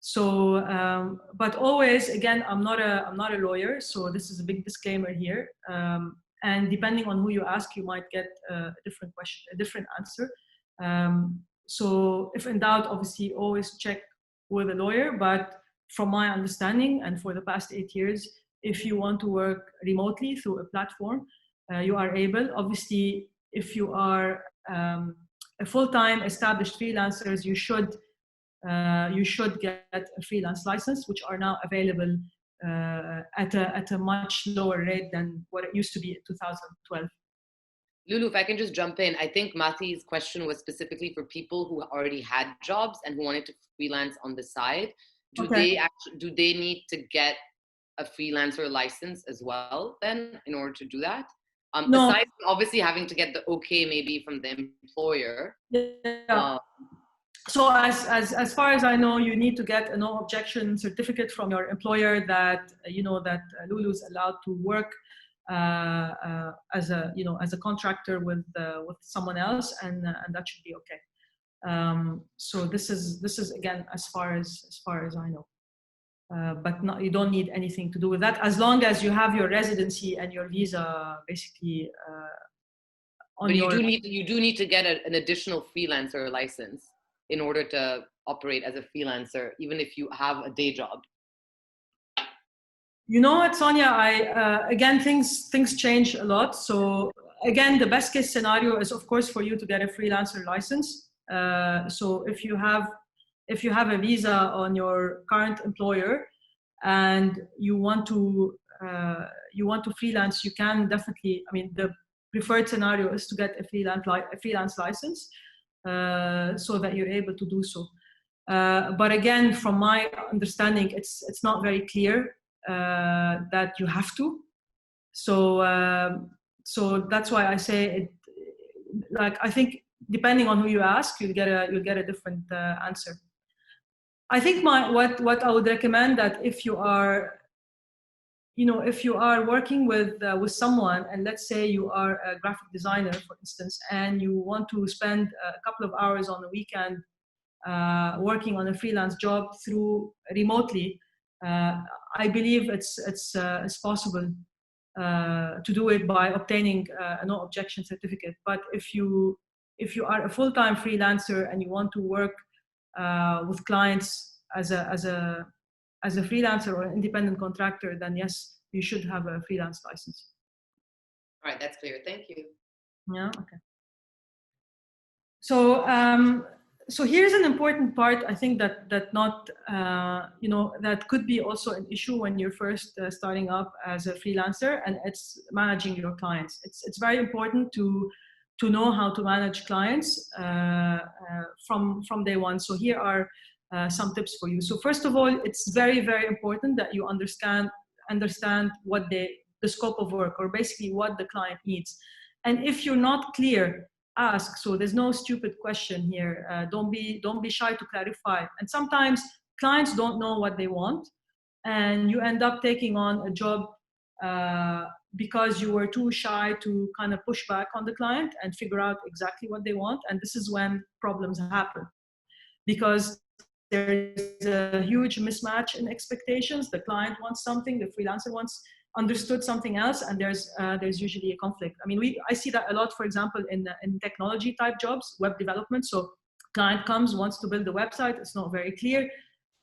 So, but always, again, I'm not a lawyer, so this is a big disclaimer here. And depending on who you ask, you might get a different question, a different answer. So if in doubt, obviously always check with a lawyer. But from my understanding, and for the past 8 years, if you want to work remotely through a platform, you are able. Obviously, if you are a full-time established freelancers, you should you should get a freelance license, which are now available at a much lower rate than what it used to be in 2012. Loulou, if I can just jump in, I think Mathi's question was specifically for people who already had jobs and who wanted to freelance on the side. Do they need to get a freelancer license as well then in order to do that? No. Besides obviously having to get the okay maybe from the employer. Yeah. So as far as I know, you need to get a no objection certificate from your employer that that Loulou is allowed to work as a contractor with someone else, and that should be okay. So this is again as far as I know. But you don't need anything to do with that as long as you have your residency and your visa basically on but your. You do need to get an additional freelancer license in order to operate as a freelancer, even if you have a day job. You know what, Sonia? Again, things change a lot. So again, the best case scenario is, of course, for you to get a freelancer license. So if you have a visa on your current employer and you want to freelance, you can definitely. I mean, the preferred scenario is to get a freelance license so that you're able to do so. But again, from my understanding, it's not very clear that you have to. So that's why I say it. Like, I think depending on who you ask, you'll get a different answer. I think what I would recommend, that if you are working with someone, and let's say you are a graphic designer, for instance, and you want to spend a couple of hours on the weekend working on a freelance job remotely, I believe it's possible to do it by obtaining a no objection certificate. But if you are a full-time freelancer and you want to work with clients as a freelancer or an independent contractor, then yes, you should have a freelance license. All right, that's clear. Thank you. Yeah. Okay. So here's an important part, I think, that not that could be also an issue when you're first starting up as a freelancer, and it's managing your clients. It's very important to know how to manage clients from day one. So here are some tips for you. So first of all, it's very, very important that you understand what the scope of work, or basically what the client needs. And if you're not clear, ask. So there's no stupid question here. Don't be shy to clarify. And sometimes clients don't know what they want, and you end up taking on a job because you were too shy to kind of push back on the client and figure out exactly what they want. And this is when problems happen, because there's a huge mismatch in expectations. The client wants something, the freelancer understood something else, and there's usually a conflict. I mean, I see that a lot, for example, in technology type jobs, web development. So client wants to build a website. It's not very clear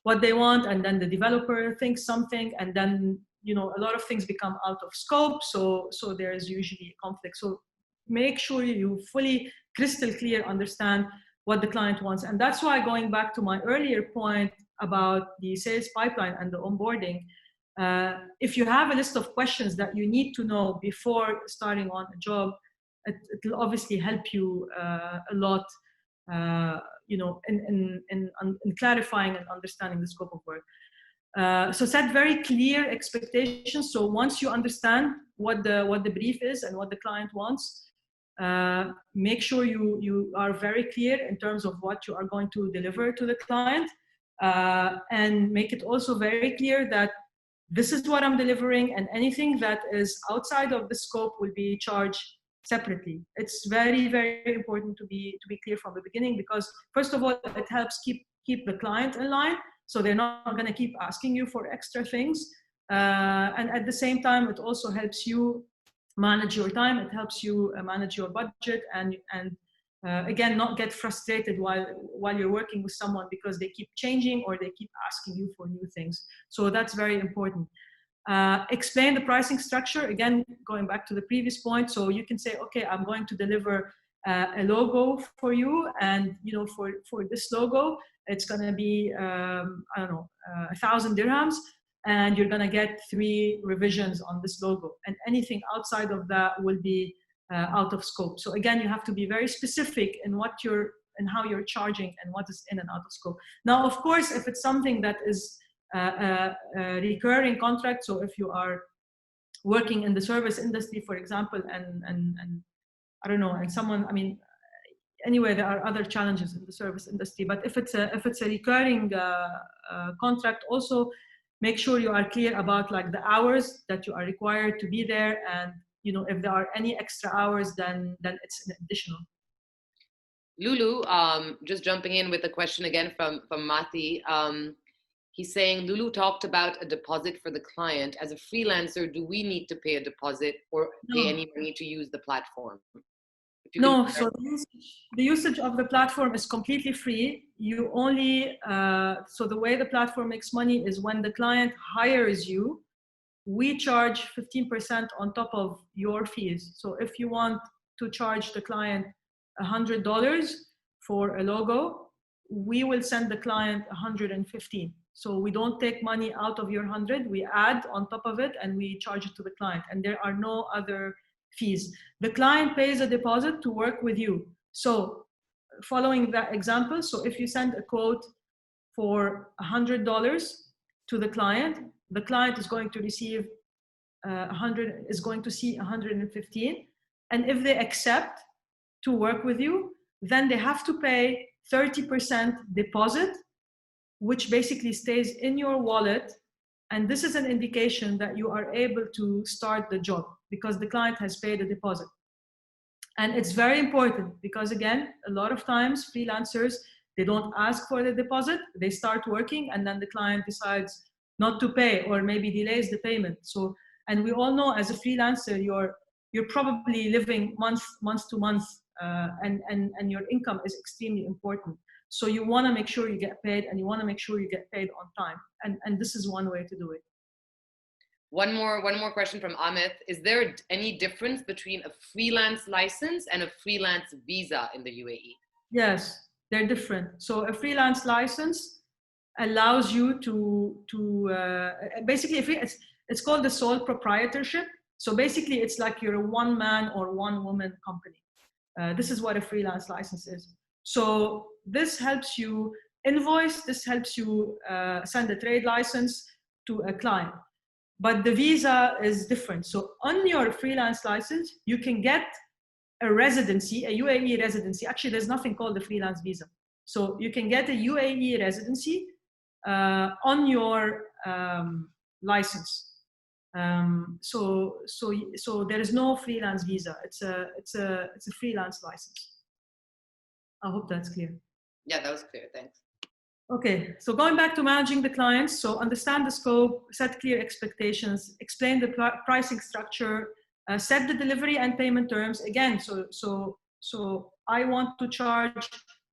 what they want, and then the developer thinks something, and then a lot of things become out of scope. So there's usually a conflict. So make sure you fully crystal clear understand what the client wants. And that's why, going back to my earlier point about the sales pipeline and the onboarding, if you have a list of questions that you need to know before starting on a job, it will obviously help you a lot, in clarifying and understanding the scope of work. So set very clear expectations. So once you understand what the brief is and what the client wants, make sure you are very clear in terms of what you are going to deliver to the client, and make it also very clear that this is what I'm delivering, and anything that is outside of the scope will be charged separately. It's very, very important to be clear from the beginning, because first of all, it helps keep the client in line, so they're not going to keep asking you for extra things. And at the same time, it also helps you manage your time. It helps you manage your budget, and again, not get frustrated while you're working with someone because they keep changing or they keep asking you for new things. So that's very important. Explain the pricing structure. Again, going back to the previous point. So you can say, okay, I'm going to deliver a logo for you, and for this logo, it's going to be, I don't know, 1,000 dirhams, and you're going to get 3 revisions on this logo. And anything outside of that will be out of scope. So again, you have to be very specific in what you're and how you're charging and what is in and out of scope. Now, of course, if it's something that is a recurring contract, so if you are working in the service industry, for example, and I don't know, and someone, I mean, anyway, there are other challenges in the service industry, but if it's a recurring contract, also make sure you are clear about like the hours that you are required to be there, and you know, if there are any extra hours, then it's an additional. Loulou, just jumping in with a question again from Mati. He's saying, Loulou talked about a deposit for the client. As a freelancer, do we need to pay a deposit or pay any money to use the platform? No, so the usage of the platform is completely free. You only, so the way the platform makes money is when the client hires you, we charge 15% on top of your fees. So if you want to charge the client $100 for a logo, we will send the client 115. So we don't take money out of your 100, we add on top of it and we charge it to the client. And there are no other fees. The client pays a deposit to work with you. So following that example, so if you send a quote for $100 to the client is going to receive 100, is going to see 115. And if they accept to work with you, then they have to pay 30% deposit, which basically stays in your wallet. And this is an indication that you are able to start the job because the client has paid a deposit. And it's very important because again, a lot of times freelancers, they don't ask for the deposit, they start working and then the client decides not to pay or maybe delays the payment. So, and we all know as a freelancer, you're probably living month to month and your income is extremely important. So you want to make sure you get paid and you want to make sure you get paid on time. And this is one way to do it. One more question from Amit. Is there any difference between a freelance license and a freelance visa in the UAE? Yes, they're different. So a freelance license allows you to basically, it's called the sole proprietorship. So basically it's like you're a one man or one woman company. This is what a freelance license is. So this helps you invoice, this helps you send a trade license to a client. But the visa is different. So on your freelance license, you can get a residency, a UAE residency. Actually, there's nothing called a freelance visa. So you can get a UAE residency on your license. So there is no freelance visa. It's a freelance license. I hope that's clear. Yeah, that was clear. Thanks. Okay, so going back to managing the clients, so understand the scope, set clear expectations, explain the pricing structure, set the delivery and payment terms. Again, so I want to charge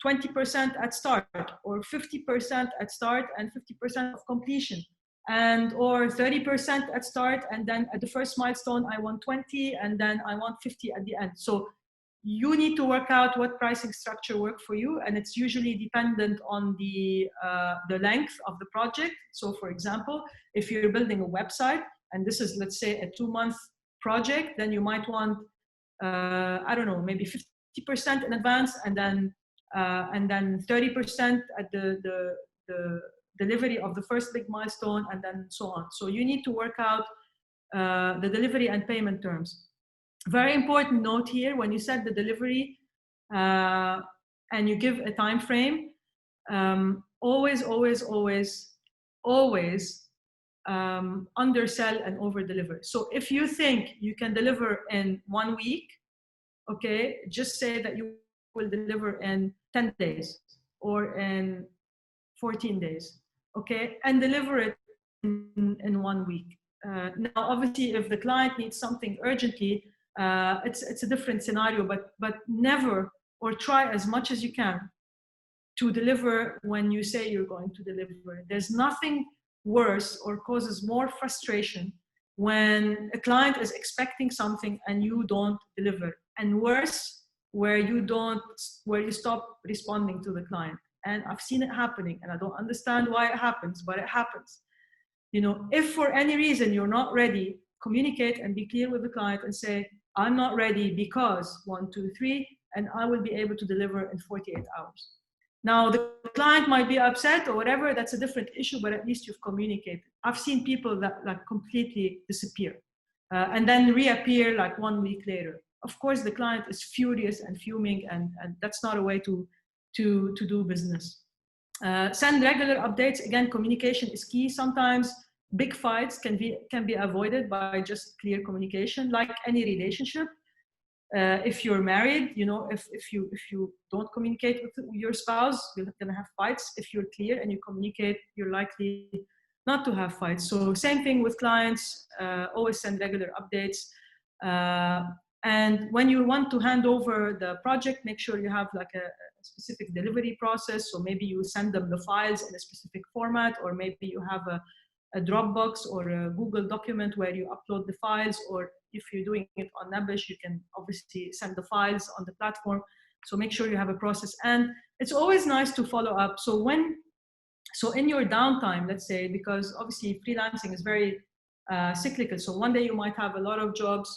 20% at start, or 50% at start and 50% of completion, and or 30% at start, and then at the first milestone I want 20, and then I want 50 at the end. So you need to work out what pricing structure works for you, and it's usually dependent on the length of the project. So for example, if you're building a website and this is, let's say, a 2-month project, then you might want I don't know, maybe 50% in advance and then 30% at the delivery of the first big milestone, and then so on. So you need to work out the delivery and payment terms. Very important note here, when you set the delivery and you give a time frame, always undersell and over deliver. So if you think you can deliver in 1 week, okay, just say that you will deliver in 10 days or in 14 days, okay, and deliver it in 1 week. Now, obviously, if the client needs something urgently, it's a different scenario, but never, or try as much as you can to deliver when you say you're going to deliver. There's nothing worse or causes more frustration when a client is expecting something and you don't deliver, and worse, where you stop responding to the client. and I've seen it happening, and I don't understand why it happens, but it happens. You know, if for any reason you're not ready, communicate and be clear with the client and say, I'm not ready because 1, 2, 3, and I will be able to deliver in 48 hours. Now, the client might be upset or whatever, that's a different issue, but at least you've communicated. I've seen people that like completely disappear and then reappear like 1 week later. Of course, the client is furious and fuming, and that's not a way to do business. Send regular updates. Again, communication is key. Sometimes big fights can be avoided by just clear communication, like any relationship. If you're married, you know, if you don't communicate with your spouse, you're gonna have fights. If you're clear and you communicate, you're likely not to have fights. So same thing with clients, always send regular updates. And when you want to hand over the project, make sure you have like a specific delivery process. So maybe you send them the files in a specific format, or maybe you have a Dropbox or a Google document where you upload the files, or if you're doing it on Nabish, you can obviously send the files on the platform. So make sure you have a process, and it's always nice to follow up. So in your downtime, let's say, because obviously freelancing is very cyclical. So one day you might have a lot of jobs,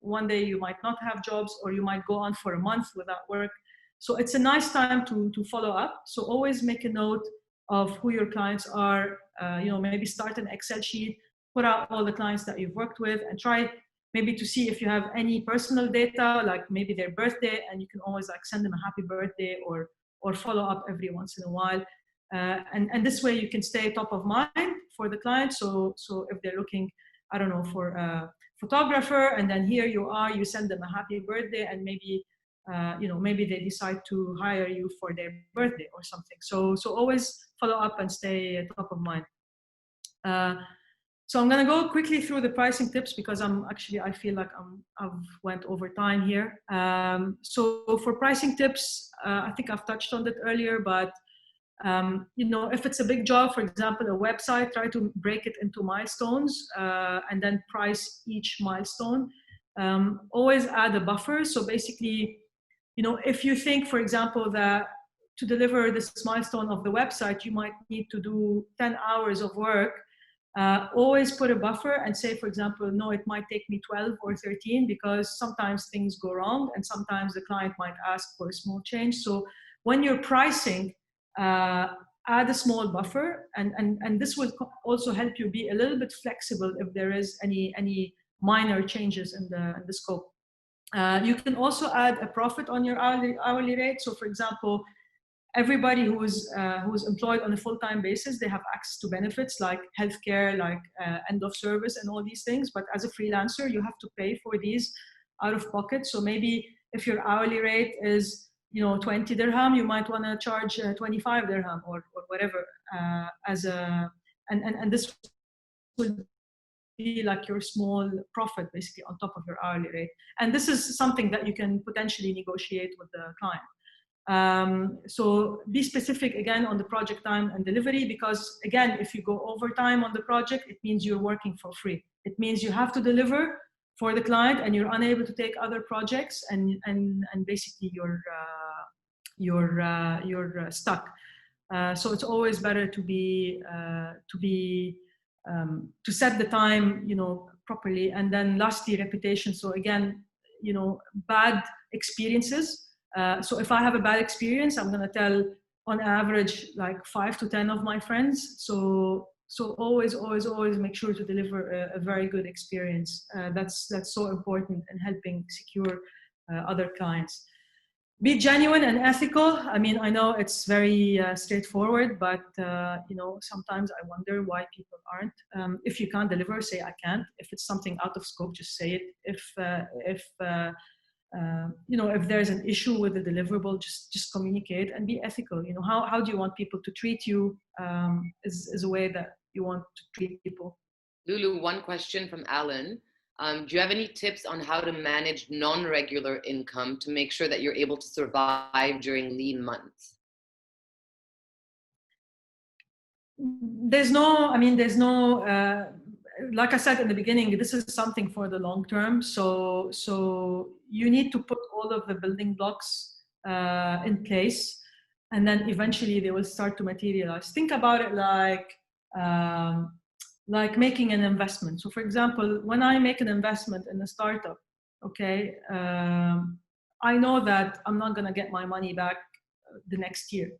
one day you might not have jobs, or you might go on for a month without work. So it's a nice time to follow up. So always make a note of who your clients are, you know, maybe start an Excel sheet, put out all the clients that you've worked with, and try maybe to see if you have any personal data, like maybe their birthday, and you can always like send them a happy birthday or follow up every once in a while. And this way you can stay top of mind for the client. So if they're looking, I don't know, for a photographer, and then here you are, you send them a happy birthday, and maybe you know, maybe they decide to hire you for their birthday or something. So always follow up and stay top of mind. So I'm gonna go quickly through the pricing tips because I feel like I've went over time here. So for pricing tips, I think I've touched on that earlier, but you know, if it's a big job, for example, a website, try to break it into milestones and then price each milestone. Always add a buffer. So basically, you know, if you think, for example, that to deliver this milestone of the website, you might need to do 10 hours of work, always put a buffer and say, for example, no, it might take me 12 or 13 because sometimes things go wrong and sometimes the client might ask for a small change. So when you're pricing, add a small buffer, and this will also help you be a little bit flexible if there is any minor changes in the scope. You can also add a profit on your hourly rate. So for example, everybody who's employed on a full-time basis, they have access to benefits like healthcare, like end of service and all these things. But as a freelancer, you have to pay for these out of pocket. So maybe if your hourly rate is, you know, 20 dirham, you might want to charge 25 dirham or whatever and this will be like your small profit basically on top of your hourly rate. And this is something that you can potentially negotiate with the client. So be specific again on the project time and delivery, because again, if you go overtime on the project, it means you're working for free. It means you have to deliver for the client and you're unable to take other projects, and basically you're stuck. So it's always better to set the time, you know, properly. And then lastly, reputation. So again, you know, bad experiences. So if I have a bad experience, I'm going to tell on average like 5 to 10 of my friends. So always make sure to deliver a very good experience. That's so important in helping secure other clients. Be genuine and ethical. I mean, I know it's very straightforward, but you know, sometimes I wonder why people aren't. If you can't deliver, say I can't. If it's something out of scope, just say it. If you know, if there's an issue with the deliverable, just communicate and be ethical. You know, how do you want people to treat you? Is a way that you want to treat people. Loulou, one question from Alan. Do you have any tips on how to manage non-regular income to make sure that you're able to survive during lean months? There's no, like I said in the beginning, this is something for the long term. So you need to put all of the building blocks in place. and then eventually they will start to materialize. Think about it like making an investment. So for example, when I make an investment in a startup, okay, I know that I'm not going to get my money back the next year.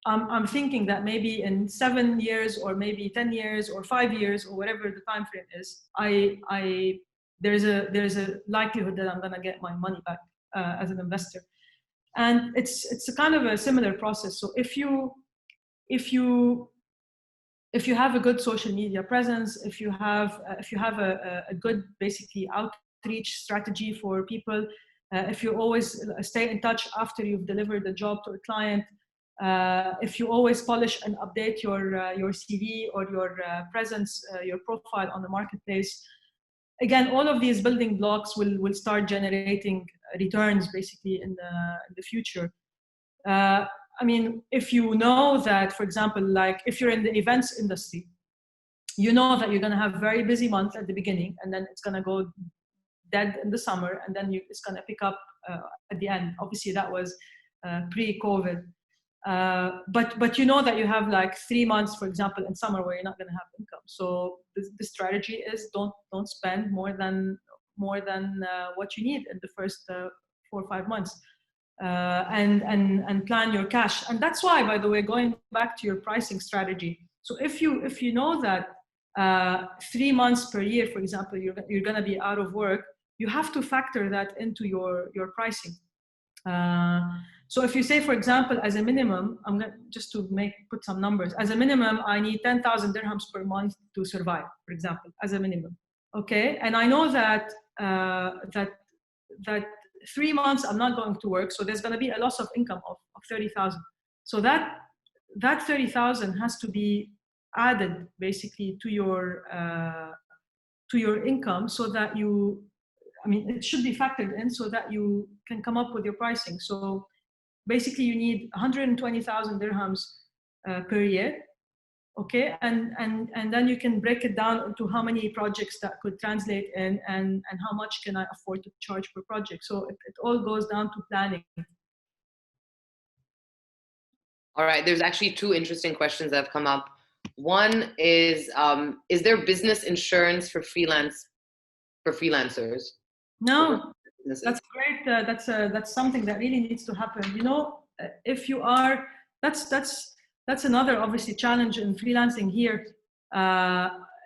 I'm thinking that maybe in 7 years or maybe 10 years or 5 years or whatever the time frame is, there's a likelihood that I'm going to get my money back as an investor. And it's a kind of a similar process. So if you have a good social media presence, if you have a good basically outreach strategy for people, if you always stay in touch after you've delivered the job to a client, if you always polish and update your CV or your presence, your profile on the marketplace, again, all of these building blocks will start generating returns basically in the future. I mean, if you know that, for example, like if you're in the events industry, you know that you're going to have very busy months at the beginning, and then it's going to go dead in the summer, and then it's going to pick up at the end. Obviously, that was pre-COVID. But you know that you have like 3 months, for example, in summer where you're not going to have income. So the strategy is don't spend more than what you need in the first 4 or 5 months, and plan your cash. And that's why, by the way, going back to your pricing strategy. So if you know that 3 months per year, for example, you're going to be out of work, you have to factor that into your pricing. So if you say, for example, as a minimum, I'm going just to put some numbers. As a minimum, I need 10,000 dirhams per month to survive, for example, as a minimum. Okay, and I know that that 3 months I'm not going to work, so there's going to be a loss of income of 30,000. So that 30,000 has to be added basically to your income, so that it should be factored in so that you can come up with your pricing. So basically you need 120,000 dirhams per year, okay, and then you can break it down into how many projects that could translate in, and how much can I afford to charge per project. So it all goes down to planning. All right, there's actually 2 interesting questions that have come up. One is there business insurance for freelancers? No, that's great. That's something that really needs to happen. You know, if you are, that's another obviously challenge in freelancing here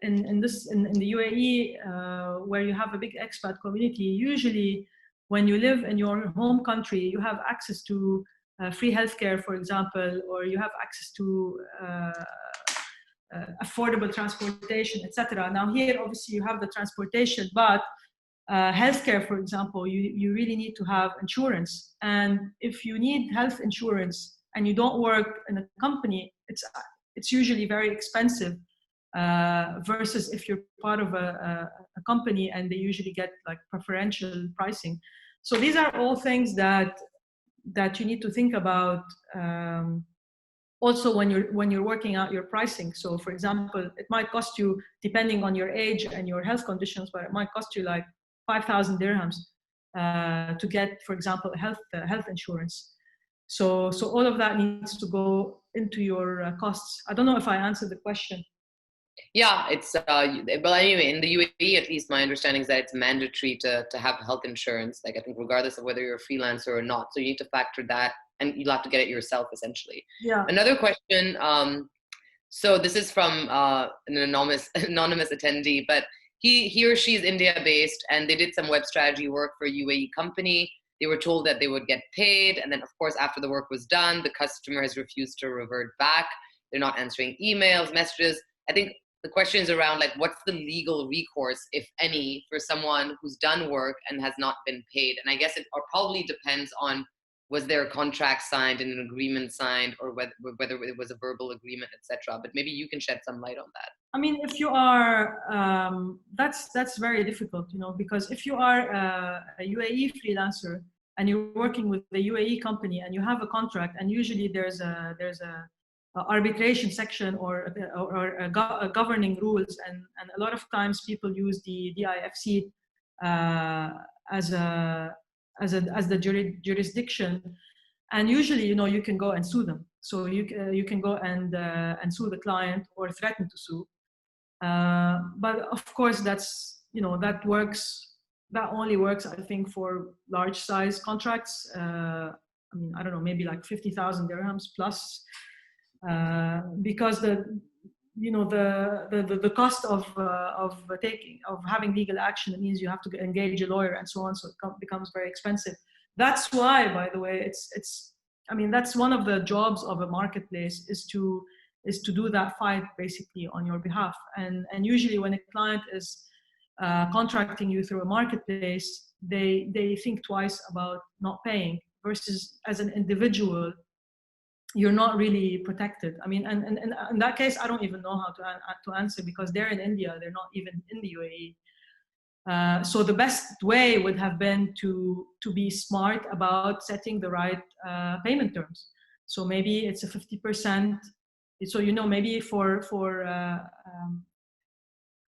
in the UAE, where you have a big expat community. Usually, when you live in your home country, you have access to free healthcare, for example, or you have access to affordable transportation, etc. Now here, obviously, you have the transportation, but healthcare, for example, you really need to have insurance. And if you need health insurance and you don't work in a company, it's usually very expensive versus if you're part of a company, and they usually get like preferential pricing. So these are all things that you need to think about also when you're working out your pricing. So for example, it might cost you, depending on your age and your health conditions, but it might cost you like 5,000 dirhams to get, for example, health insurance. So all of that needs to go into your costs. I don't know if I answered the question. Yeah, it's well, anyway, in the UAE, at least my understanding is that it's mandatory to have health insurance. Like, I think regardless of whether you're a freelancer or not, so you need to factor that, and you'll have to get it yourself essentially. Yeah. Another question. So this is from an anonymous attendee, but he or she is India based, and they did some web strategy work for a UAE company. They were told that they would get paid, and then of course after the work was done, the customer has refused to revert back. They're not answering emails, messages. I think the question is around like, what's the legal recourse, if any, for someone who's done work and has not been paid? And I guess it probably depends on, was there a contract signed and an agreement signed, or whether it was a verbal agreement, etc. But maybe you can shed some light on that. I mean, if you are, that's very difficult, you know, because if you are a UAE freelancer and you're working with the UAE company and you have a contract, and usually there's a arbitration section or governing rules, and a lot of times people use the DIFC as the jurisdiction, And usually, you can go and sue them. So you can go and sue the client or threaten to sue. But of course, that's that only works, I think, for large size contracts. I mean, I don't know, maybe like 50,000 dirhams plus, because the cost of having legal action, it means you have to engage a lawyer and so on, so it becomes very expensive. That's why, by the way, I mean, that's one of the jobs of a marketplace, is to do that fight basically on your behalf. And usually when a client is contracting you through a marketplace, they think twice about not paying, versus as an individual, you're not really protected. I mean, and in that case, I don't even know how to answer, because they're in India, they're not even in the UAE. So the best way would have been to be smart about setting the right payment terms. So maybe it's a 50%. So maybe for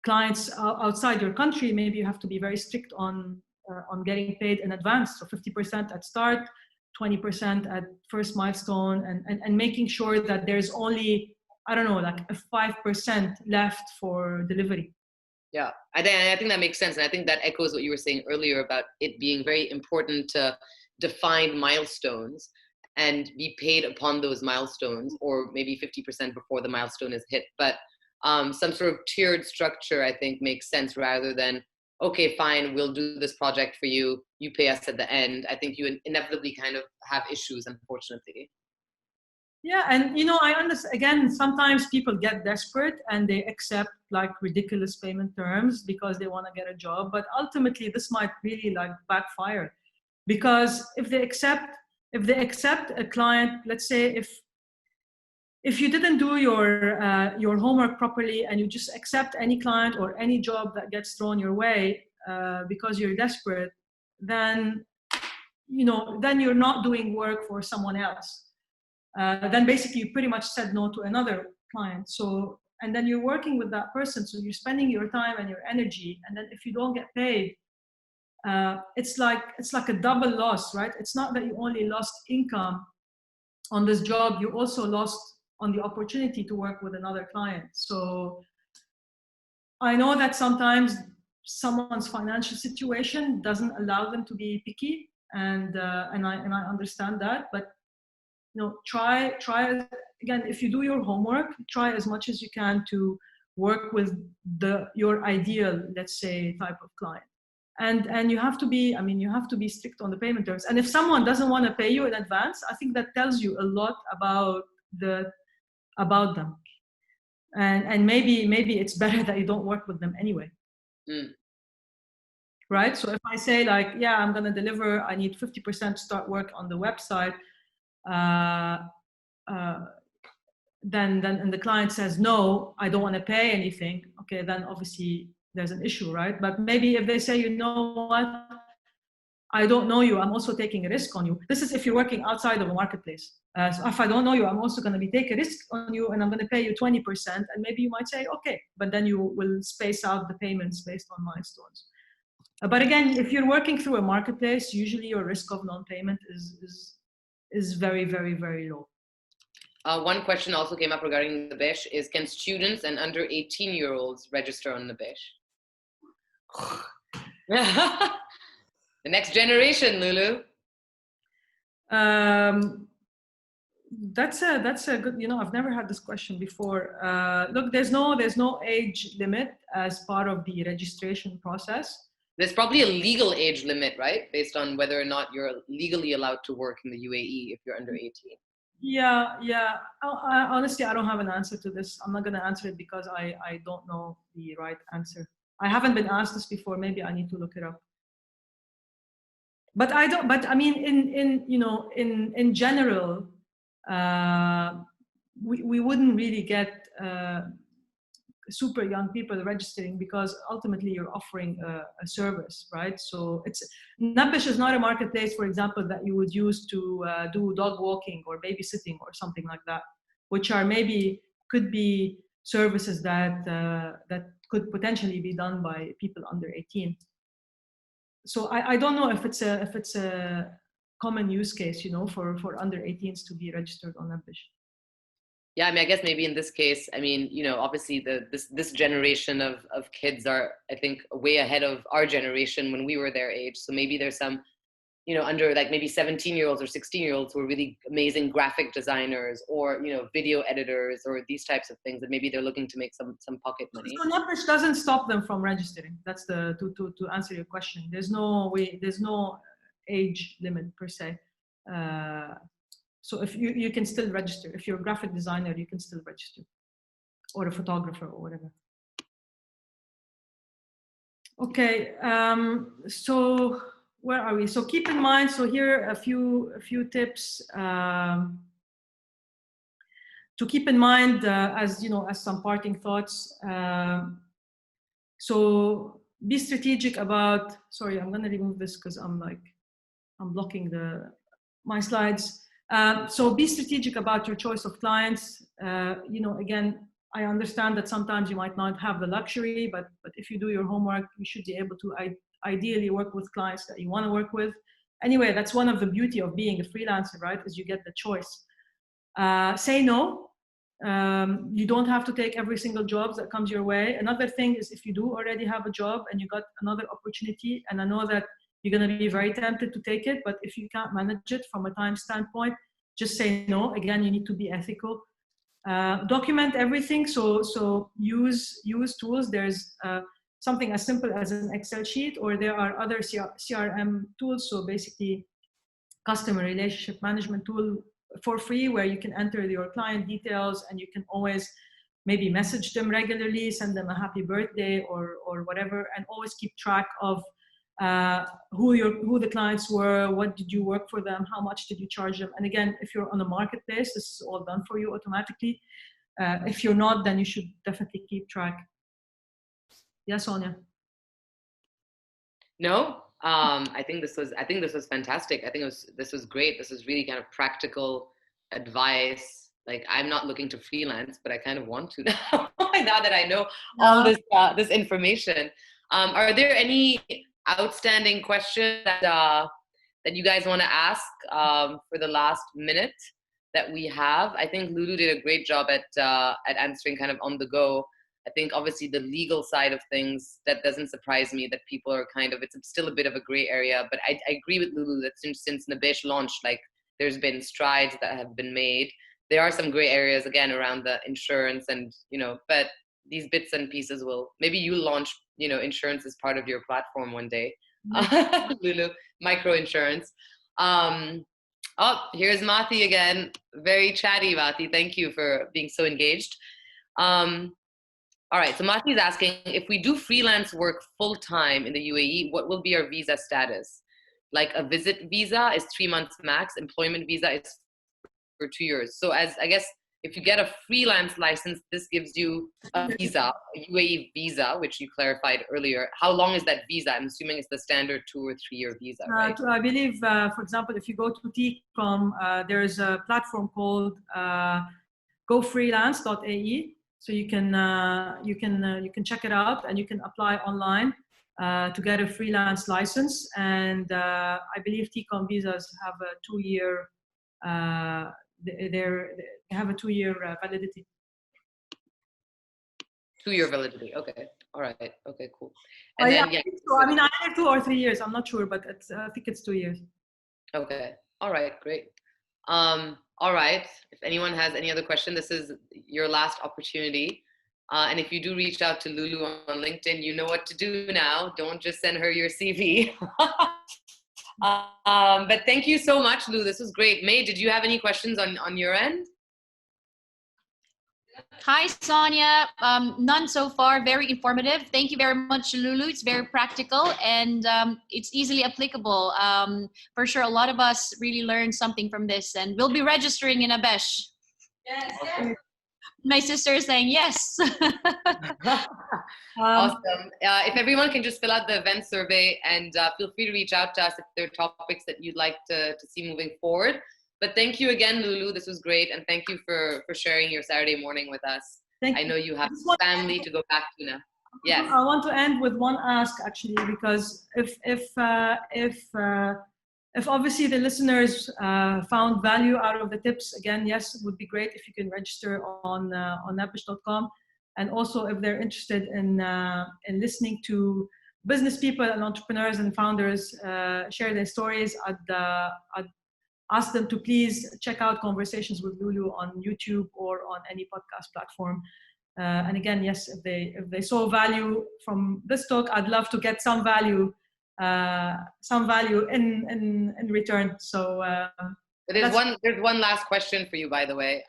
clients outside your country, maybe you have to be very strict on getting paid in advance. So 50% at start, 20% at first milestone, and making sure that there's only, I don't know, like a 5% left for delivery. Yeah, I think that makes sense. And I think that echoes what you were saying earlier about it being very important to define milestones and be paid upon those milestones, or maybe 50% before the milestone is hit. But some sort of tiered structure, I think, makes sense, rather than, okay, fine, we'll do this project for you, you pay us at the end. I think you inevitably kind of have issues, unfortunately. Yeah, and I understand, again, sometimes people get desperate and they accept like ridiculous payment terms because they want to get a job, but ultimately this might really like backfire, because if they accept a client, let's say if you didn't do your homework properly and you just accept any client or any job that gets thrown your way because you're desperate, then you're not doing work for someone else. Then basically you pretty much said no to another client. So, and then you're working with that person, so you're spending your time and your energy, and then if you don't get paid, it's like a double loss, right? It's not that you only lost income on this job, you also lost on the opportunity to work with another client. So I know that sometimes someone's financial situation doesn't allow them to be picky, and I understand that, but try again, if you do your homework, try as much as you can to work with your ideal, let's say, type of client. And you have to be strict on the payment terms. And if someone doesn't want to pay you in advance, I think that tells you a lot about them. And maybe it's better that you don't work with them anyway. Right? So if I say like, yeah, I'm going to deliver, I need 50% to start work on the website, then and the client says, no, I don't want to pay anything. Okay, then obviously there's an issue, right? But maybe if they say, you know what, I don't know you, I'm also taking a risk on you. This is if you're working outside of a marketplace. So if I don't know you, I'm also going to be taking a risk on you, and I'm going to pay you 20%. And maybe you might say, okay, but then you will space out the payments based on milestones. But again, if you're working through a marketplace, usually your risk of non-payment is very, very, very low. One question also came up regarding the Besh is, can students and under 18-year-olds register on the Besh? The next generation, Loulou. That's a good, I've never had this question before. Look, there's no age limit as part of the registration process. There's probably a legal age limit, right? Based on whether or not you're legally allowed to work in the UAE if you're under 18. Yeah. Honestly, I don't have an answer to this. I'm not going to answer it because I don't know the right answer. I haven't been asked this before. Maybe I need to look it up. But I mean, in general, we wouldn't really get super young people registering, because ultimately you're offering a service, right? So Nabish is not a marketplace, for example, that you would use to do dog walking or babysitting or something like that, which are could be services that could potentially be done by people under 18. So I don't know if it's a common use case, you know, for under 18s to be registered on NABISH. Yeah, I mean, I guess maybe in this case, I mean, you know, obviously this generation of kids are, I think, way ahead of our generation when we were their age. So maybe there's some, you know, under like maybe 17-year-olds or 16-year-olds who are really amazing graphic designers or, you know, video editors or these types of things that maybe they're looking to make some pocket money. So NABISH doesn't stop them from registering. That's to answer your question. There's no age limit per se. So if you can still register. If you're a graphic designer, you can still register, or a photographer or whatever. Okay, so where are we? So keep in mind, so here are a few tips to keep in mind as, you know, as some parting thoughts. So be strategic about, sorry, I'm gonna remove this because I'm blocking my slides. So be strategic about your choice of clients. You know, again, I understand that sometimes you might not have the luxury, but if you do your homework, you should be able to ideally work with clients that you want to work with. Anyway, that's one of the beauty of being a freelancer, right? Is you get the choice. Say no. You don't have to take every single job that comes your way. Another thing is, if you do already have a job and you got another opportunity, and I know that you're going to be very tempted to take it, but if you can't manage it from a time standpoint, just say no. Again, you need to be ethical. Document everything. So use tools. There's something as simple as an Excel sheet, or there are other CRM tools. So basically, customer relationship management tool for free, where you can enter your client details and you can always maybe message them regularly, send them a happy birthday or whatever, and always keep track of who the clients were, what did you work for them, how much did you charge them. And again, if you're on a marketplace, this is all done for you automatically. If you're not, then you should definitely keep track. Yes, Sonia? No, I think this was fantastic. I think this was great. This is really kind of practical advice. Like, I'm not looking to freelance, but I kind of want to now, now that I know all this information. Are there any outstanding questions that you guys want to ask for the last minute that we have? I think Loulou did a great job at answering kind of on the go. I think obviously the legal side of things, that doesn't surprise me that people are kind of, it's still a bit of a gray area, but I agree with Loulou that since NABISH launched, like, there's been strides that have been made. There are some gray areas again around the insurance and, you know, but these bits and pieces will, maybe you launch, you know, insurance as part of your platform one day. Loulou, micro insurance. Oh, here's Mati again. Very chatty, Mati. Thank you for being so engaged. All right, so Mati is asking, if we do freelance work full-time in the UAE, what will be our visa status? Like, a visit visa is 3 months max, employment visa is for 2 years. So as, I guess, if you get a freelance license, this gives you a visa, a UAE visa, which you clarified earlier. How long is that visa? I'm assuming it's the standard 2 or 3 year visa, right? I believe, for example, if you go to TiE.com, there is a platform called GoFreelance.ae. So you can check it out and you can apply online to get a freelance license. And I believe TiE.com visas have a 2-year. They have a 2-year validity. 2-year validity. Okay. All right. Okay. Cool. And then, yeah. So, I mean, either 2 or 3 years. I'm not sure, but I think it's 2 years. Okay. All right. Great. All right. If anyone has any other question, this is your last opportunity. And if you do reach out to Loulou on LinkedIn, you know what to do now. Don't just send her your CV. But thank you so much, Lou. This was great. May, did you have any questions on your end? Hi, Sonia. None so far. Very informative. Thank you very much, Loulou. It's very practical and it's easily applicable. For sure, a lot of us really learned something from this, and we'll be registering in NABISH. Yes. Awesome. My sister is saying yes. Awesome. If everyone can just fill out the event survey, and feel free to reach out to us if there are topics that you'd like to see moving forward. But thank you again, Loulou. This was great. And thank you for sharing your Saturday morning with us. I know you have family to go back to now. Yes. I want to end with one ask, actually, because if if obviously the listeners found value out of the tips, again, yes, it would be great if you can register on nabish.com. And also, if they're interested in listening to business people and entrepreneurs and founders share their stories, I'd ask them to please check out Conversations with Loulou on YouTube or on any podcast platform. And again, yes, if they saw value from this talk, I'd love to get some value in return. So there's one last question for you, by the way.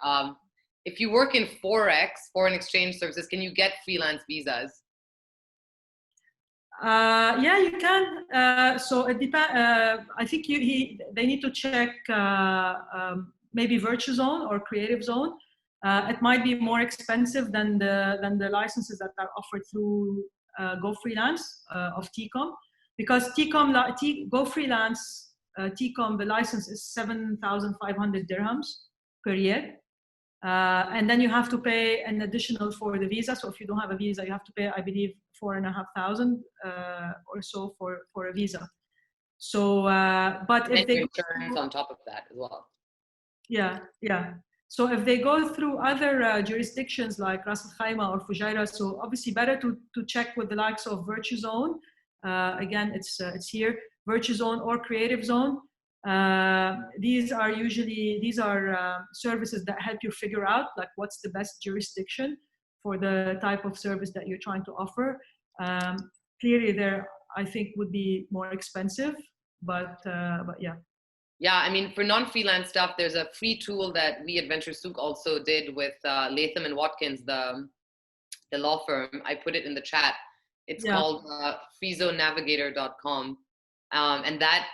If you work in Forex, foreign exchange services, can you get freelance visas? Yeah, you can. So it depends. I think they need to check maybe Virtue Zone or Creative Zone. It might be more expensive than the licenses that are offered through Go Freelance of TiCom, because Go Freelance TiCom, the license is 7,500 dirhams per year. And then you have to pay an additional for the visa. So if you don't have a visa, you have to pay, I believe, 4,500 or so for a visa. So, but if they returns on top of that as well. Yeah. So if they go through other jurisdictions like Ras Al Khaimah or Fujairah, so obviously better to check with the likes of Virtue Zone. Again, it's here, Virtue Zone or Creative Zone. These are services that help you figure out like what's the best jurisdiction for the type of service that you're trying to offer. Clearly, there I think would be more expensive, but yeah. Yeah, I mean, for non-freelance stuff, there's a free tool that we at Venture Souk also did with Latham and Watkins, the law firm. I put it in the chat. It's called freezonenavigator.com, and that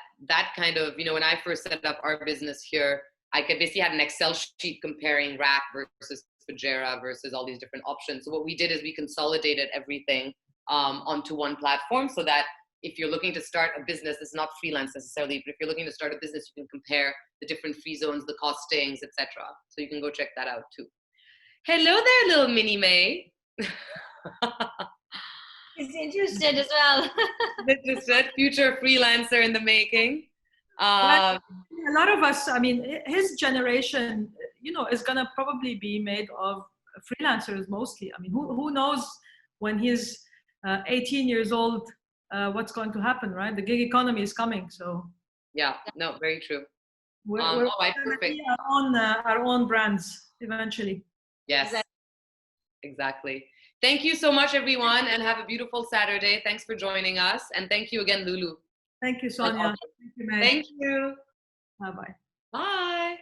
kind of, when I first set up our business here, I could basically had an Excel sheet comparing RAC versus Fujairah versus all these different options. So what we did is we consolidated everything onto one platform, so that if you're looking to start a business, it's not freelance necessarily, but if you're looking to start a business, you can compare the different free zones, the costings, etc. So you can go check that out too. Hello there, little Minnie May. He's interested as well. Interested, future freelancer in the making. A lot of us, I mean, his generation, is gonna probably be made of freelancers mostly. I mean, who knows when he's 18 years old, what's going to happen, right? The gig economy is coming, so. Yeah, no, very true. We're perfect. Our own brands eventually. Yes, exactly. Thank you so much, everyone, and have a beautiful Saturday. Thanks for joining us, and thank you again, Loulou. Thank you, Sonia. Thank you. Bye-bye. Bye.